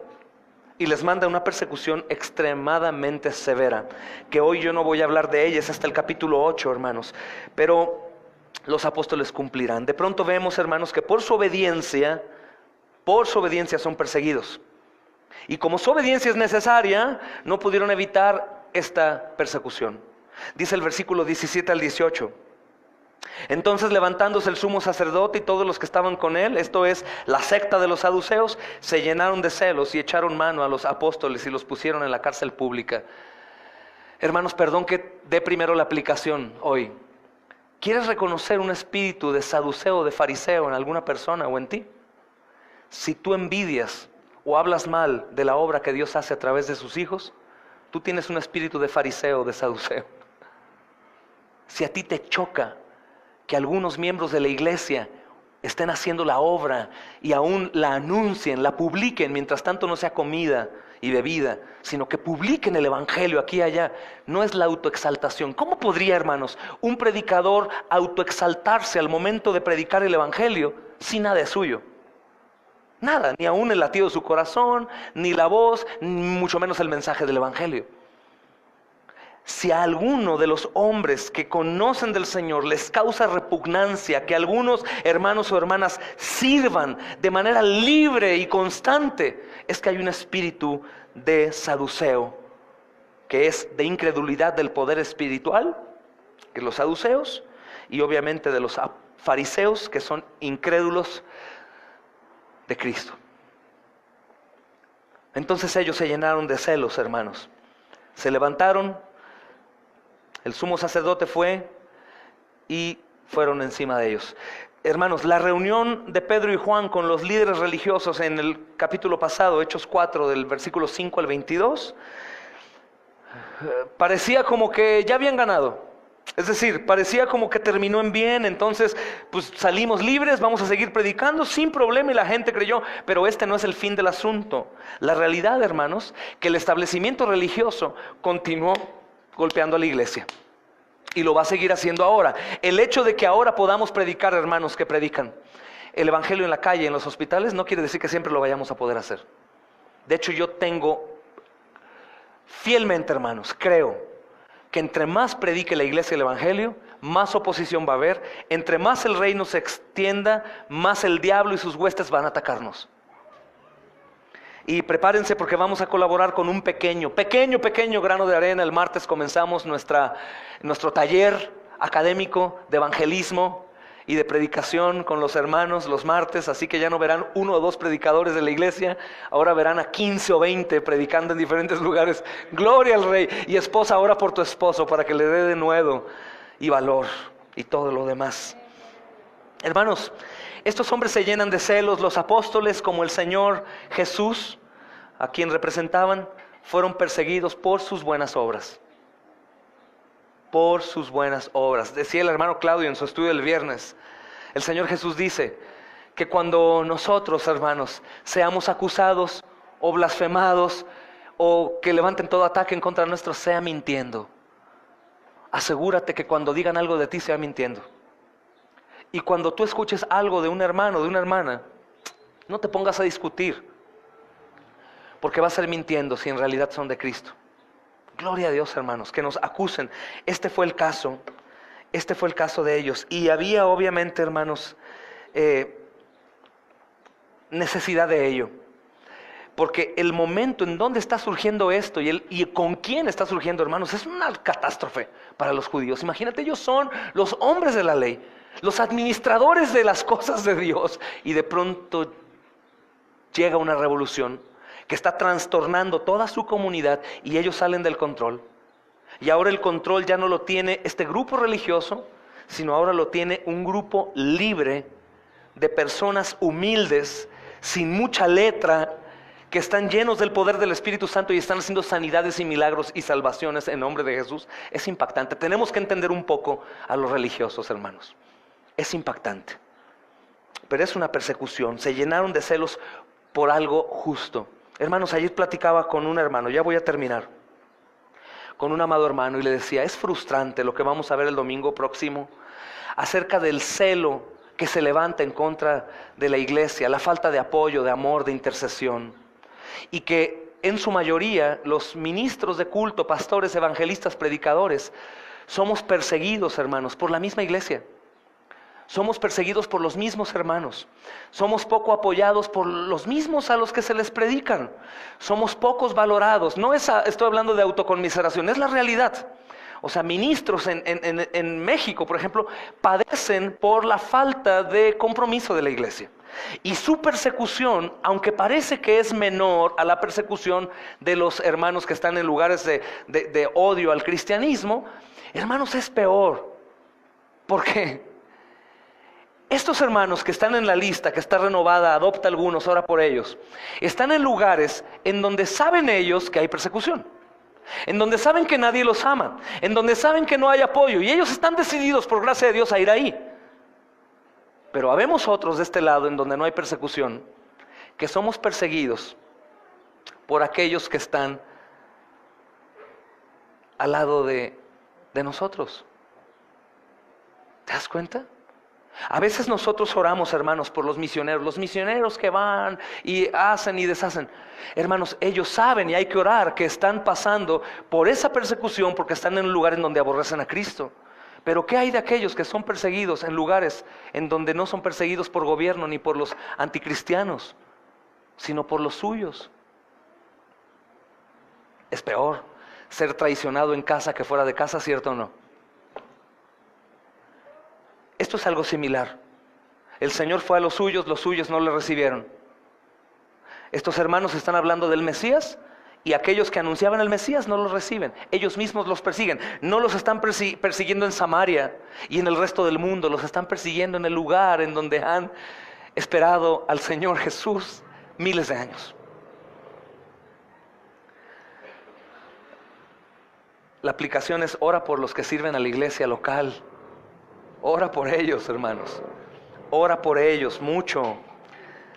Y les manda una persecución extremadamente severa, que hoy yo no voy a hablar de ella, es hasta el capítulo 8, hermanos. Pero los apóstoles cumplirán. De pronto vemos, hermanos, que por su obediencia son perseguidos. Y como su obediencia es necesaria, no pudieron evitar esta persecución. Dice el versículo 17 al 18. Entonces, levantándose el sumo sacerdote y todos los que estaban con él, esto es, la secta de los saduceos, se llenaron de celos y echaron mano a los apóstoles y los pusieron en la cárcel pública. Hermanos, perdón que dé primero la aplicación hoy. ¿Quieres reconocer un espíritu de saduceo o de fariseo en alguna persona o en ti? Si tú envidias o hablas mal de la obra que Dios hace a través de sus hijos, tú tienes un espíritu de fariseo o de saduceo. Si a ti te choca que algunos miembros de la iglesia estén haciendo la obra y aún la anuncien, la publiquen, mientras tanto no sea comida y bebida, sino que publiquen el evangelio aquí y allá, no es la autoexaltación. ¿Cómo podría, hermanos, un predicador autoexaltarse al momento de predicar el evangelio si nada es suyo? Nada, ni aún el latido de su corazón, ni la voz, ni mucho menos el mensaje del evangelio. Si a alguno de los hombres que conocen del Señor les causa repugnancia que algunos hermanos o hermanas sirvan de manera libre y constante, es que hay un espíritu de saduceo, que es de incredulidad del poder espiritual, que los saduceos, y obviamente de los fariseos, que son incrédulos de Cristo. Entonces ellos se llenaron de celos, hermanos. Se levantaron. El sumo sacerdote fue y fueron encima de ellos. Hermanos, la reunión de Pedro y Juan con los líderes religiosos en el capítulo pasado, Hechos 4, del versículo 5 al 22, parecía como que ya habían ganado. Es decir, parecía como que terminó en bien, entonces pues salimos libres, vamos a seguir predicando sin problema, y la gente creyó. Pero este no es el fin del asunto. La realidad, hermanos, que el establecimiento religioso continuó golpeando a la iglesia y lo va a seguir haciendo ahora. El hecho de que ahora podamos predicar, hermanos, que predican el evangelio en la calle, en los hospitales, no quiere decir que siempre lo vayamos a poder hacer. De hecho, yo tengo fielmente, hermanos, creo que entre más predique la iglesia el evangelio, más oposición va a haber. Entre más el reino se extienda, más el diablo y sus huestes van a atacarnos. Y prepárense porque vamos a colaborar con un pequeño grano de arena. El martes comenzamos nuestro taller académico de evangelismo y de predicación con los hermanos los martes, así que ya no verán 1 o 2 predicadores de la iglesia, ahora verán a 15 o 20 predicando en diferentes lugares. Gloria al Rey. Y esposa, ora por tu esposo para que le dé denuedo y valor y todo lo demás. Hermanos, estos hombres se llenan de celos. Los apóstoles, como el Señor Jesús, a quien representaban, fueron perseguidos por sus buenas obras. Por sus buenas obras. Decía el hermano Claudio en su estudio del viernes, el Señor Jesús dice que cuando nosotros, hermanos, seamos acusados o blasfemados o que levanten todo ataque en contra nuestro, sea mintiendo. Asegúrate que cuando digan algo de ti sea mintiendo. Y cuando tú escuches algo de un hermano, de una hermana, no te pongas a discutir, porque va a ser mintiendo si en realidad son de Cristo. Gloria a Dios, hermanos, que nos acusen. Este fue el caso de ellos. Y había obviamente, hermanos, necesidad de ello. Porque el momento en donde está surgiendo esto y con quién está surgiendo, hermanos, es una catástrofe para los judíos. Imagínate, ellos son los hombres de la ley, los administradores de las cosas de Dios, y de pronto llega una revolución que está trastornando toda su comunidad y ellos salen del control. Y ahora el control ya no lo tiene este grupo religioso, sino ahora lo tiene un grupo libre de personas humildes, sin mucha letra, que están llenos del poder del Espíritu Santo y están haciendo sanidades y milagros y salvaciones en nombre de Jesús. Es impactante. Tenemos que entender un poco a los religiosos, hermanos. Es impactante. Pero es una persecución. Se llenaron de celos por algo justo. Hermanos, ayer platicaba con un hermano, ya voy a terminar, con un amado hermano, y le decía, es frustrante lo que vamos a ver el domingo próximo acerca del celo que se levanta en contra de la iglesia, la falta de apoyo, de amor, de intercesión, y que en su mayoría los ministros de culto, pastores, evangelistas, predicadores, somos perseguidos, hermanos, por la misma iglesia. Somos perseguidos por los mismos hermanos. Somos poco apoyados por los mismos a los que se les predican. Somos pocos valorados. Estoy hablando de autoconmiseración, es la realidad. O sea, ministros en México, por ejemplo, padecen por la falta de compromiso de la iglesia. Y su persecución, aunque parece que es menor a la persecución de los hermanos que están en lugares de odio al cristianismo, hermanos, es peor. ¿Por qué? Estos hermanos que están en la lista, que está renovada, adopta algunos, ora por ellos, están en lugares en donde saben ellos que hay persecución, en donde saben que nadie los ama, en donde saben que no hay apoyo, y ellos están decididos por gracia de Dios a ir ahí. Pero habemos otros de este lado en donde no hay persecución, que somos perseguidos por aquellos que están al lado de nosotros. ¿Te das cuenta? A veces nosotros oramos, hermanos, por los misioneros que van y hacen y deshacen. Hermanos, ellos saben y hay que orar que están pasando por esa persecución porque están en un lugar en donde aborrecen a Cristo. Pero ¿qué hay de aquellos que son perseguidos en lugares en donde no son perseguidos por gobierno ni por los anticristianos, sino por los suyos? Es peor ser traicionado en casa que fuera de casa, ¿cierto o no? Esto es algo similar. El Señor fue a los suyos no le recibieron. Estos hermanos están hablando del Mesías y aquellos que anunciaban el Mesías no los reciben. Ellos mismos los persiguen. No los están persiguiendo en Samaria y en el resto del mundo. Los están persiguiendo en el lugar en donde han esperado al Señor Jesús miles de años. La aplicación es ora por los que sirven a la iglesia local. Ora por ellos, hermanos. Ora por ellos mucho.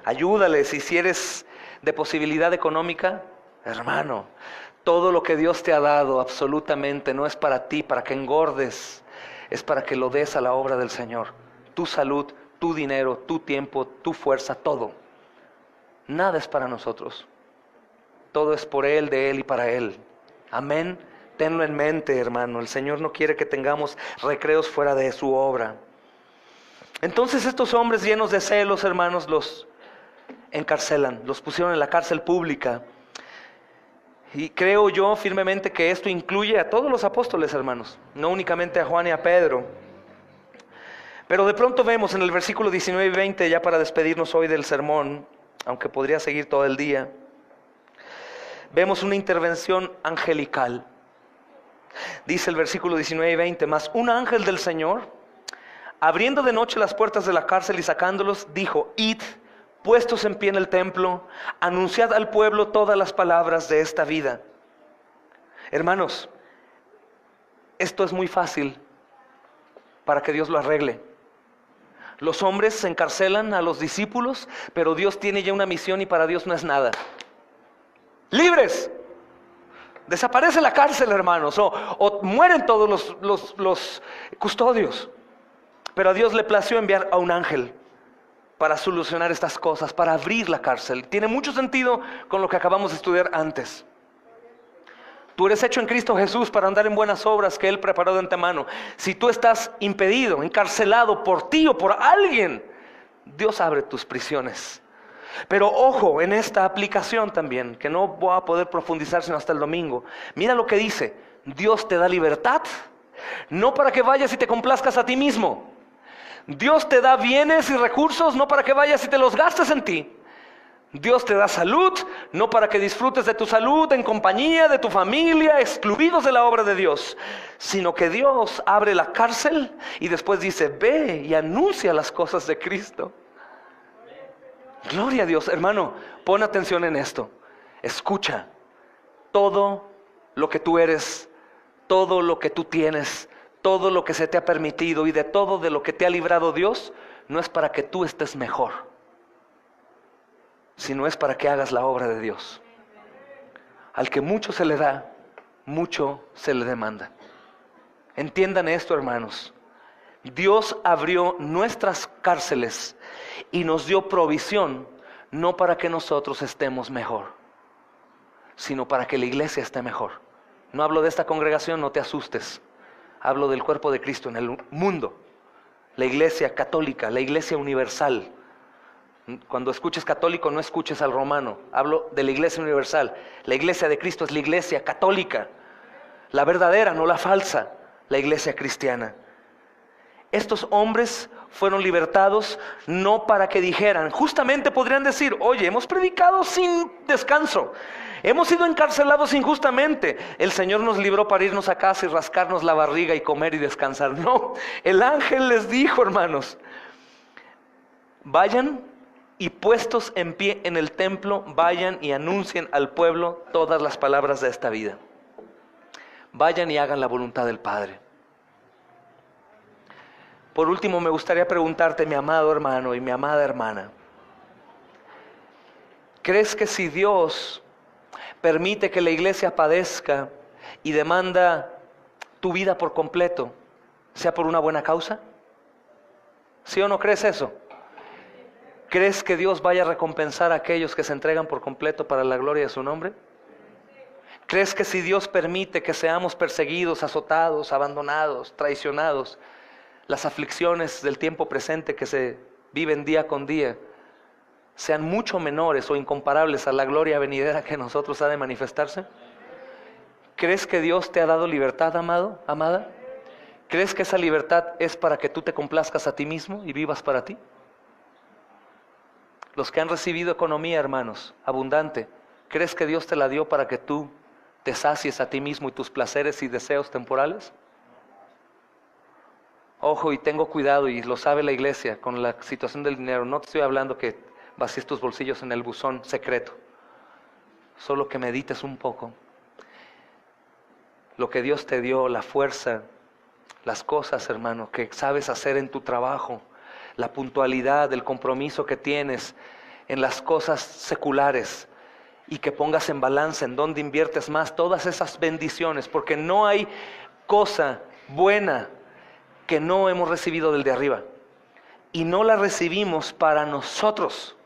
Ayúdales. Y si eres de posibilidad económica, hermano, todo lo que Dios te ha dado absolutamente no es para ti, para que engordes. Es para que lo des a la obra del Señor. Tu salud, tu dinero, tu tiempo, tu fuerza, todo. Nada es para nosotros. Todo es por Él, de Él y para Él. Amén. Tenlo en mente, hermano. El Señor no quiere que tengamos recreos fuera de su obra. Entonces estos hombres llenos de celos, hermanos, los encarcelan, los pusieron en la cárcel pública. Y creo yo firmemente que esto incluye a todos los apóstoles, hermanos, no únicamente a Juan y a Pedro. Pero de pronto vemos en el versículo 19 y 20, ya para despedirnos hoy del sermón, aunque podría seguir todo el día, vemos una intervención angelical. Dice el versículo 19 y 20, mas un ángel del Señor, abriendo de noche las puertas de la cárcel y sacándolos, dijo, id, puestos en pie en el templo, anunciad al pueblo todas las palabras de esta vida. Hermanos, esto es muy fácil para que Dios lo arregle. Los hombres se encarcelan a los discípulos, pero Dios tiene ya una misión y para Dios no es nada. ¡Libres! Desaparece la cárcel, hermanos, o mueren todos los custodios. Pero a Dios le plació enviar a un ángel para solucionar estas cosas, para abrir la cárcel. Tiene mucho sentido con lo que acabamos de estudiar antes. Tú eres hecho en Cristo Jesús para andar en buenas obras que Él preparó de antemano. Si tú estás impedido, encarcelado por ti o por alguien, Dios abre tus prisiones. Pero ojo en esta aplicación también, que no voy a poder profundizar sino hasta el domingo. Mira lo que dice, Dios te da libertad, no para que vayas y te complazcas a ti mismo. Dios te da bienes y recursos, no para que vayas y te los gastes en ti. Dios te da salud, no para que disfrutes de tu salud en compañía de tu familia, excluidos de la obra de Dios, sino que Dios abre la cárcel y después dice, ve y anuncia las cosas de Cristo. Gloria a Dios, hermano, pon atención en esto. Escucha, todo lo que tú eres, todo lo que tú tienes, todo lo que se te ha permitido y de todo de lo que te ha librado Dios, no es para que tú estés mejor, sino es para que hagas la obra de Dios. Al que mucho se le da, mucho se le demanda. Entiendan esto, hermanos. Dios abrió nuestras cárceles y nos dio provisión, no para que nosotros estemos mejor, sino para que la iglesia esté mejor. No hablo de esta congregación, no te asustes. Hablo del cuerpo de Cristo en el mundo. La iglesia católica, la iglesia universal. Cuando escuches católico, no escuches al romano. Hablo de la iglesia universal. La iglesia de Cristo es la iglesia católica. La verdadera, no la falsa. La iglesia cristiana. Estos hombres fueron libertados no para que dijeran, justamente podrían decir, oye, hemos predicado sin descanso. Hemos sido encarcelados injustamente. El Señor nos libró para irnos a casa y rascarnos la barriga y comer y descansar. No, el ángel les dijo, hermanos, vayan y puestos en pie en el templo, vayan y anuncien al pueblo todas las palabras de esta vida. Vayan y hagan la voluntad del Padre. Por último, me gustaría preguntarte, mi amado hermano y mi amada hermana, ¿crees que si Dios permite que la iglesia padezca y demanda tu vida por completo, sea por una buena causa? ¿Sí o no crees eso? ¿Crees que Dios vaya a recompensar a aquellos que se entregan por completo para la gloria de su nombre? ¿Crees que si Dios permite que seamos perseguidos, azotados, abandonados, traicionados, las aflicciones del tiempo presente que se viven día con día, sean mucho menores o incomparables a la gloria venidera que en nosotros ha de manifestarse? ¿Crees que Dios te ha dado libertad, amado, amada? ¿Crees que esa libertad es para que tú te complazcas a ti mismo y vivas para ti? Los que han recibido economía, hermanos, abundante, ¿crees que Dios te la dio para que tú te sacies a ti mismo y tus placeres y deseos temporales? Ojo, y tengo cuidado, y lo sabe la iglesia, con la situación del dinero. No te estoy hablando que vacíes tus bolsillos en el buzón secreto. Solo que medites un poco. Lo que Dios te dio, la fuerza, las cosas, hermano, que sabes hacer en tu trabajo, la puntualidad, el compromiso que tienes en las cosas seculares, y que pongas en balance en dónde inviertes más, todas esas bendiciones, porque no hay cosa buena que no hemos recibido del de arriba, y no la recibimos para nosotros,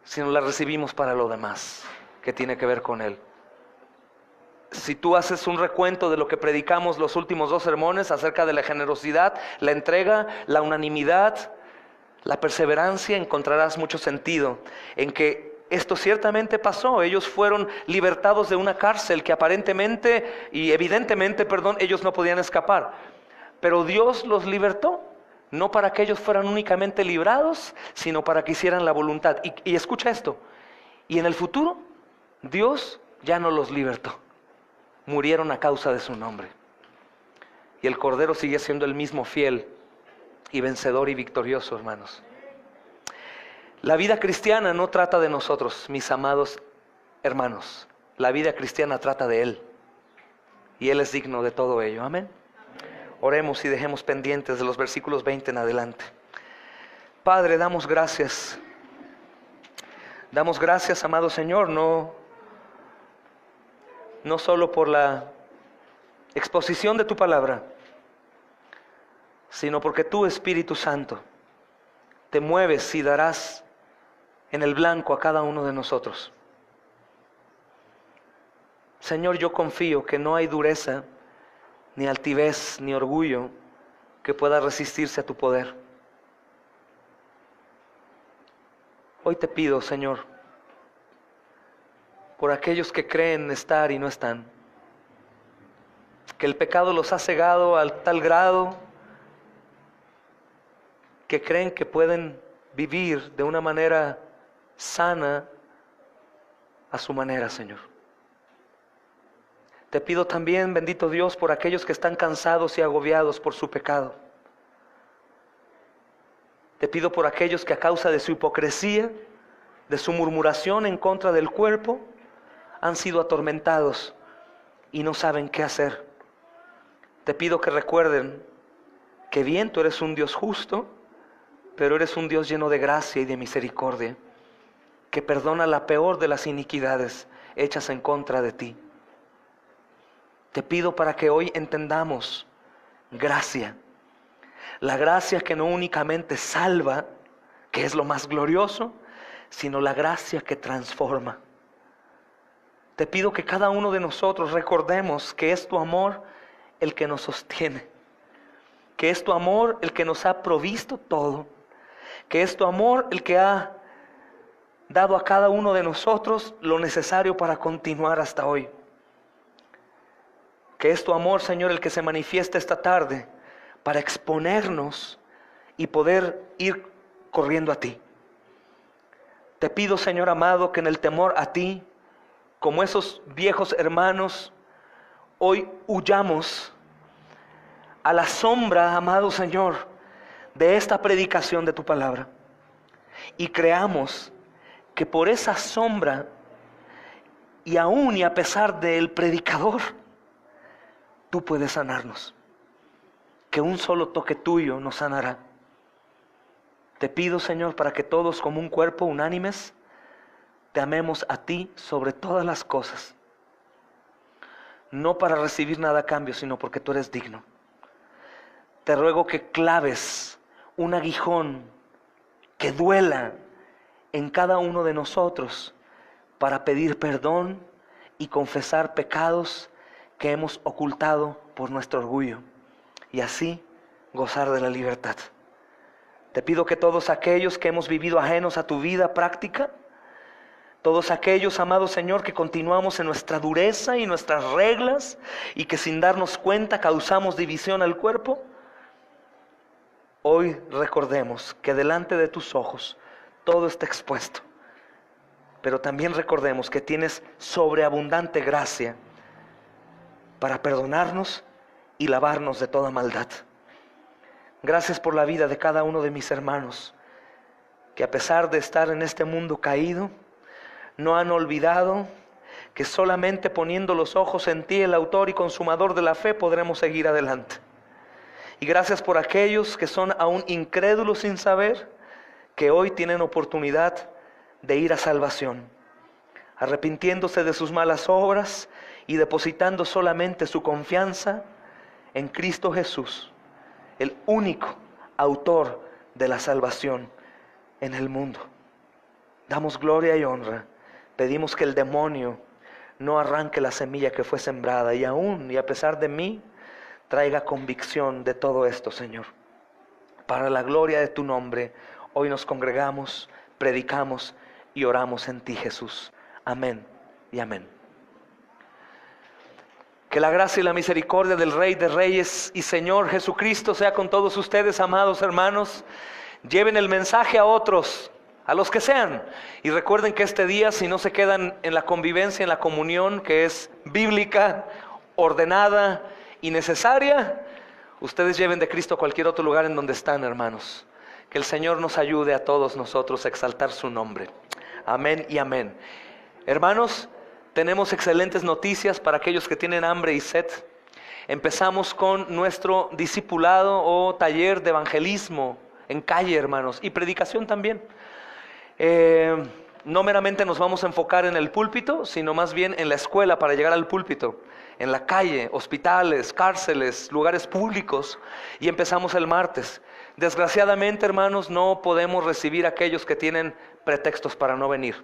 sino la recibimos para lo demás que tiene que ver con Él. Si tú haces un recuento de lo que predicamos los últimos 2 sermones acerca de la generosidad, la entrega, la unanimidad, la perseverancia, encontrarás mucho sentido en que esto ciertamente pasó. Ellos fueron libertados de una cárcel que aparentemente y evidentemente, ellos no podían escapar. Pero Dios los libertó, no para que ellos fueran únicamente librados, sino para que hicieran la voluntad. Y escucha esto, y en el futuro, Dios ya no los libertó. Murieron a causa de su nombre. Y el Cordero sigue siendo el mismo fiel y vencedor y victorioso, hermanos. La vida cristiana no trata de nosotros, mis amados hermanos. La vida cristiana trata de Él. Y Él es digno de todo ello. Amén. Oremos y dejemos pendientes de los versículos 20 en adelante. Padre, damos gracias. Damos gracias, amado Señor, no solo por la exposición de tu palabra, sino porque tú, Espíritu Santo, te mueves y darás en el blanco a cada uno de nosotros. Señor, yo confío que no hay dureza, ni altivez, ni orgullo que pueda resistirse a tu poder. Hoy te pido, Señor, por aquellos que creen estar y no están, que el pecado los ha cegado al tal grado que creen que pueden vivir de una manera sana a su manera, Señor. Te pido también, bendito Dios, por aquellos que están cansados y agobiados por su pecado. Te pido por aquellos que a causa de su hipocresía, de su murmuración en contra del cuerpo, han sido atormentados y no saben qué hacer. Te pido que recuerden que bien, tú eres un Dios justo, pero eres un Dios lleno de gracia y de misericordia, que perdona la peor de las iniquidades hechas en contra de ti. Te pido para que hoy entendamos gracia, la gracia que no únicamente salva, que es lo más glorioso, sino la gracia que transforma. Te pido que cada uno de nosotros recordemos que es tu amor el que nos sostiene, que es tu amor el que nos ha provisto todo, que es tu amor el que ha dado a cada uno de nosotros lo necesario para continuar hasta hoy. Que es tu amor, Señor, el que se manifiesta esta tarde para exponernos y poder ir corriendo a ti. Te pido, Señor amado, que en el temor a ti, como esos viejos hermanos, hoy huyamos a la sombra, amado Señor, de esta predicación de tu palabra. Y creamos que por esa sombra, y aún y a pesar del predicador, tú puedes sanarnos. Que un solo toque tuyo nos sanará. Te pido, Señor, para que todos como un cuerpo unánimes te amemos a ti sobre todas las cosas. No para recibir nada a cambio, sino porque tú eres digno. Te ruego que claves un aguijón que duela en cada uno de nosotros para pedir perdón y confesar pecados que hemos ocultado por nuestro orgullo y así gozar de la libertad. Te pido que todos aquellos que hemos vivido ajenos a tu vida práctica, todos aquellos, amado Señor, que continuamos en nuestra dureza y nuestras reglas y que sin darnos cuenta causamos división al cuerpo, hoy recordemos que delante de tus ojos todo está expuesto. Pero también recordemos que tienes sobreabundante gracia para perdonarnos y lavarnos de toda maldad. Gracias por la vida de cada uno de mis hermanos, que a pesar de estar en este mundo caído, no han olvidado que solamente poniendo los ojos en ti, el autor y consumador de la fe, podremos seguir adelante. Y gracias por aquellos que son aún incrédulos sin saber, que hoy tienen oportunidad de ir a salvación, arrepintiéndose de sus malas obras y depositando solamente su confianza en Cristo Jesús, el único autor de la salvación en el mundo. Damos gloria y honra. Pedimos que el demonio no arranque la semilla que fue sembrada y aún y a pesar de mí traiga convicción de todo esto, Señor. Para la gloria de tu nombre, hoy nos congregamos, predicamos y oramos en ti, Jesús. Amén y amén. Que la gracia y la misericordia del Rey de Reyes y Señor Jesucristo sea con todos ustedes, amados hermanos. Lleven el mensaje a otros, a los que sean. Y recuerden que este día, si no se quedan en la convivencia, en la comunión, que es bíblica, ordenada y necesaria, ustedes lleven de Cristo a cualquier otro lugar en donde están, hermanos. Que el Señor nos ayude a todos nosotros a exaltar su nombre. Amén y amén. Hermanos, tenemos excelentes noticias para aquellos que tienen hambre y sed. Empezamos con nuestro discipulado o taller de evangelismo en calle, hermanos, y predicación también. No meramente nos vamos a enfocar en el púlpito, sino más bien en la escuela para llegar al púlpito, en la calle, hospitales, cárceles, lugares públicos, y empezamos el martes. Desgraciadamente, hermanos, no podemos recibir a aquellos que tienen pretextos para no venir.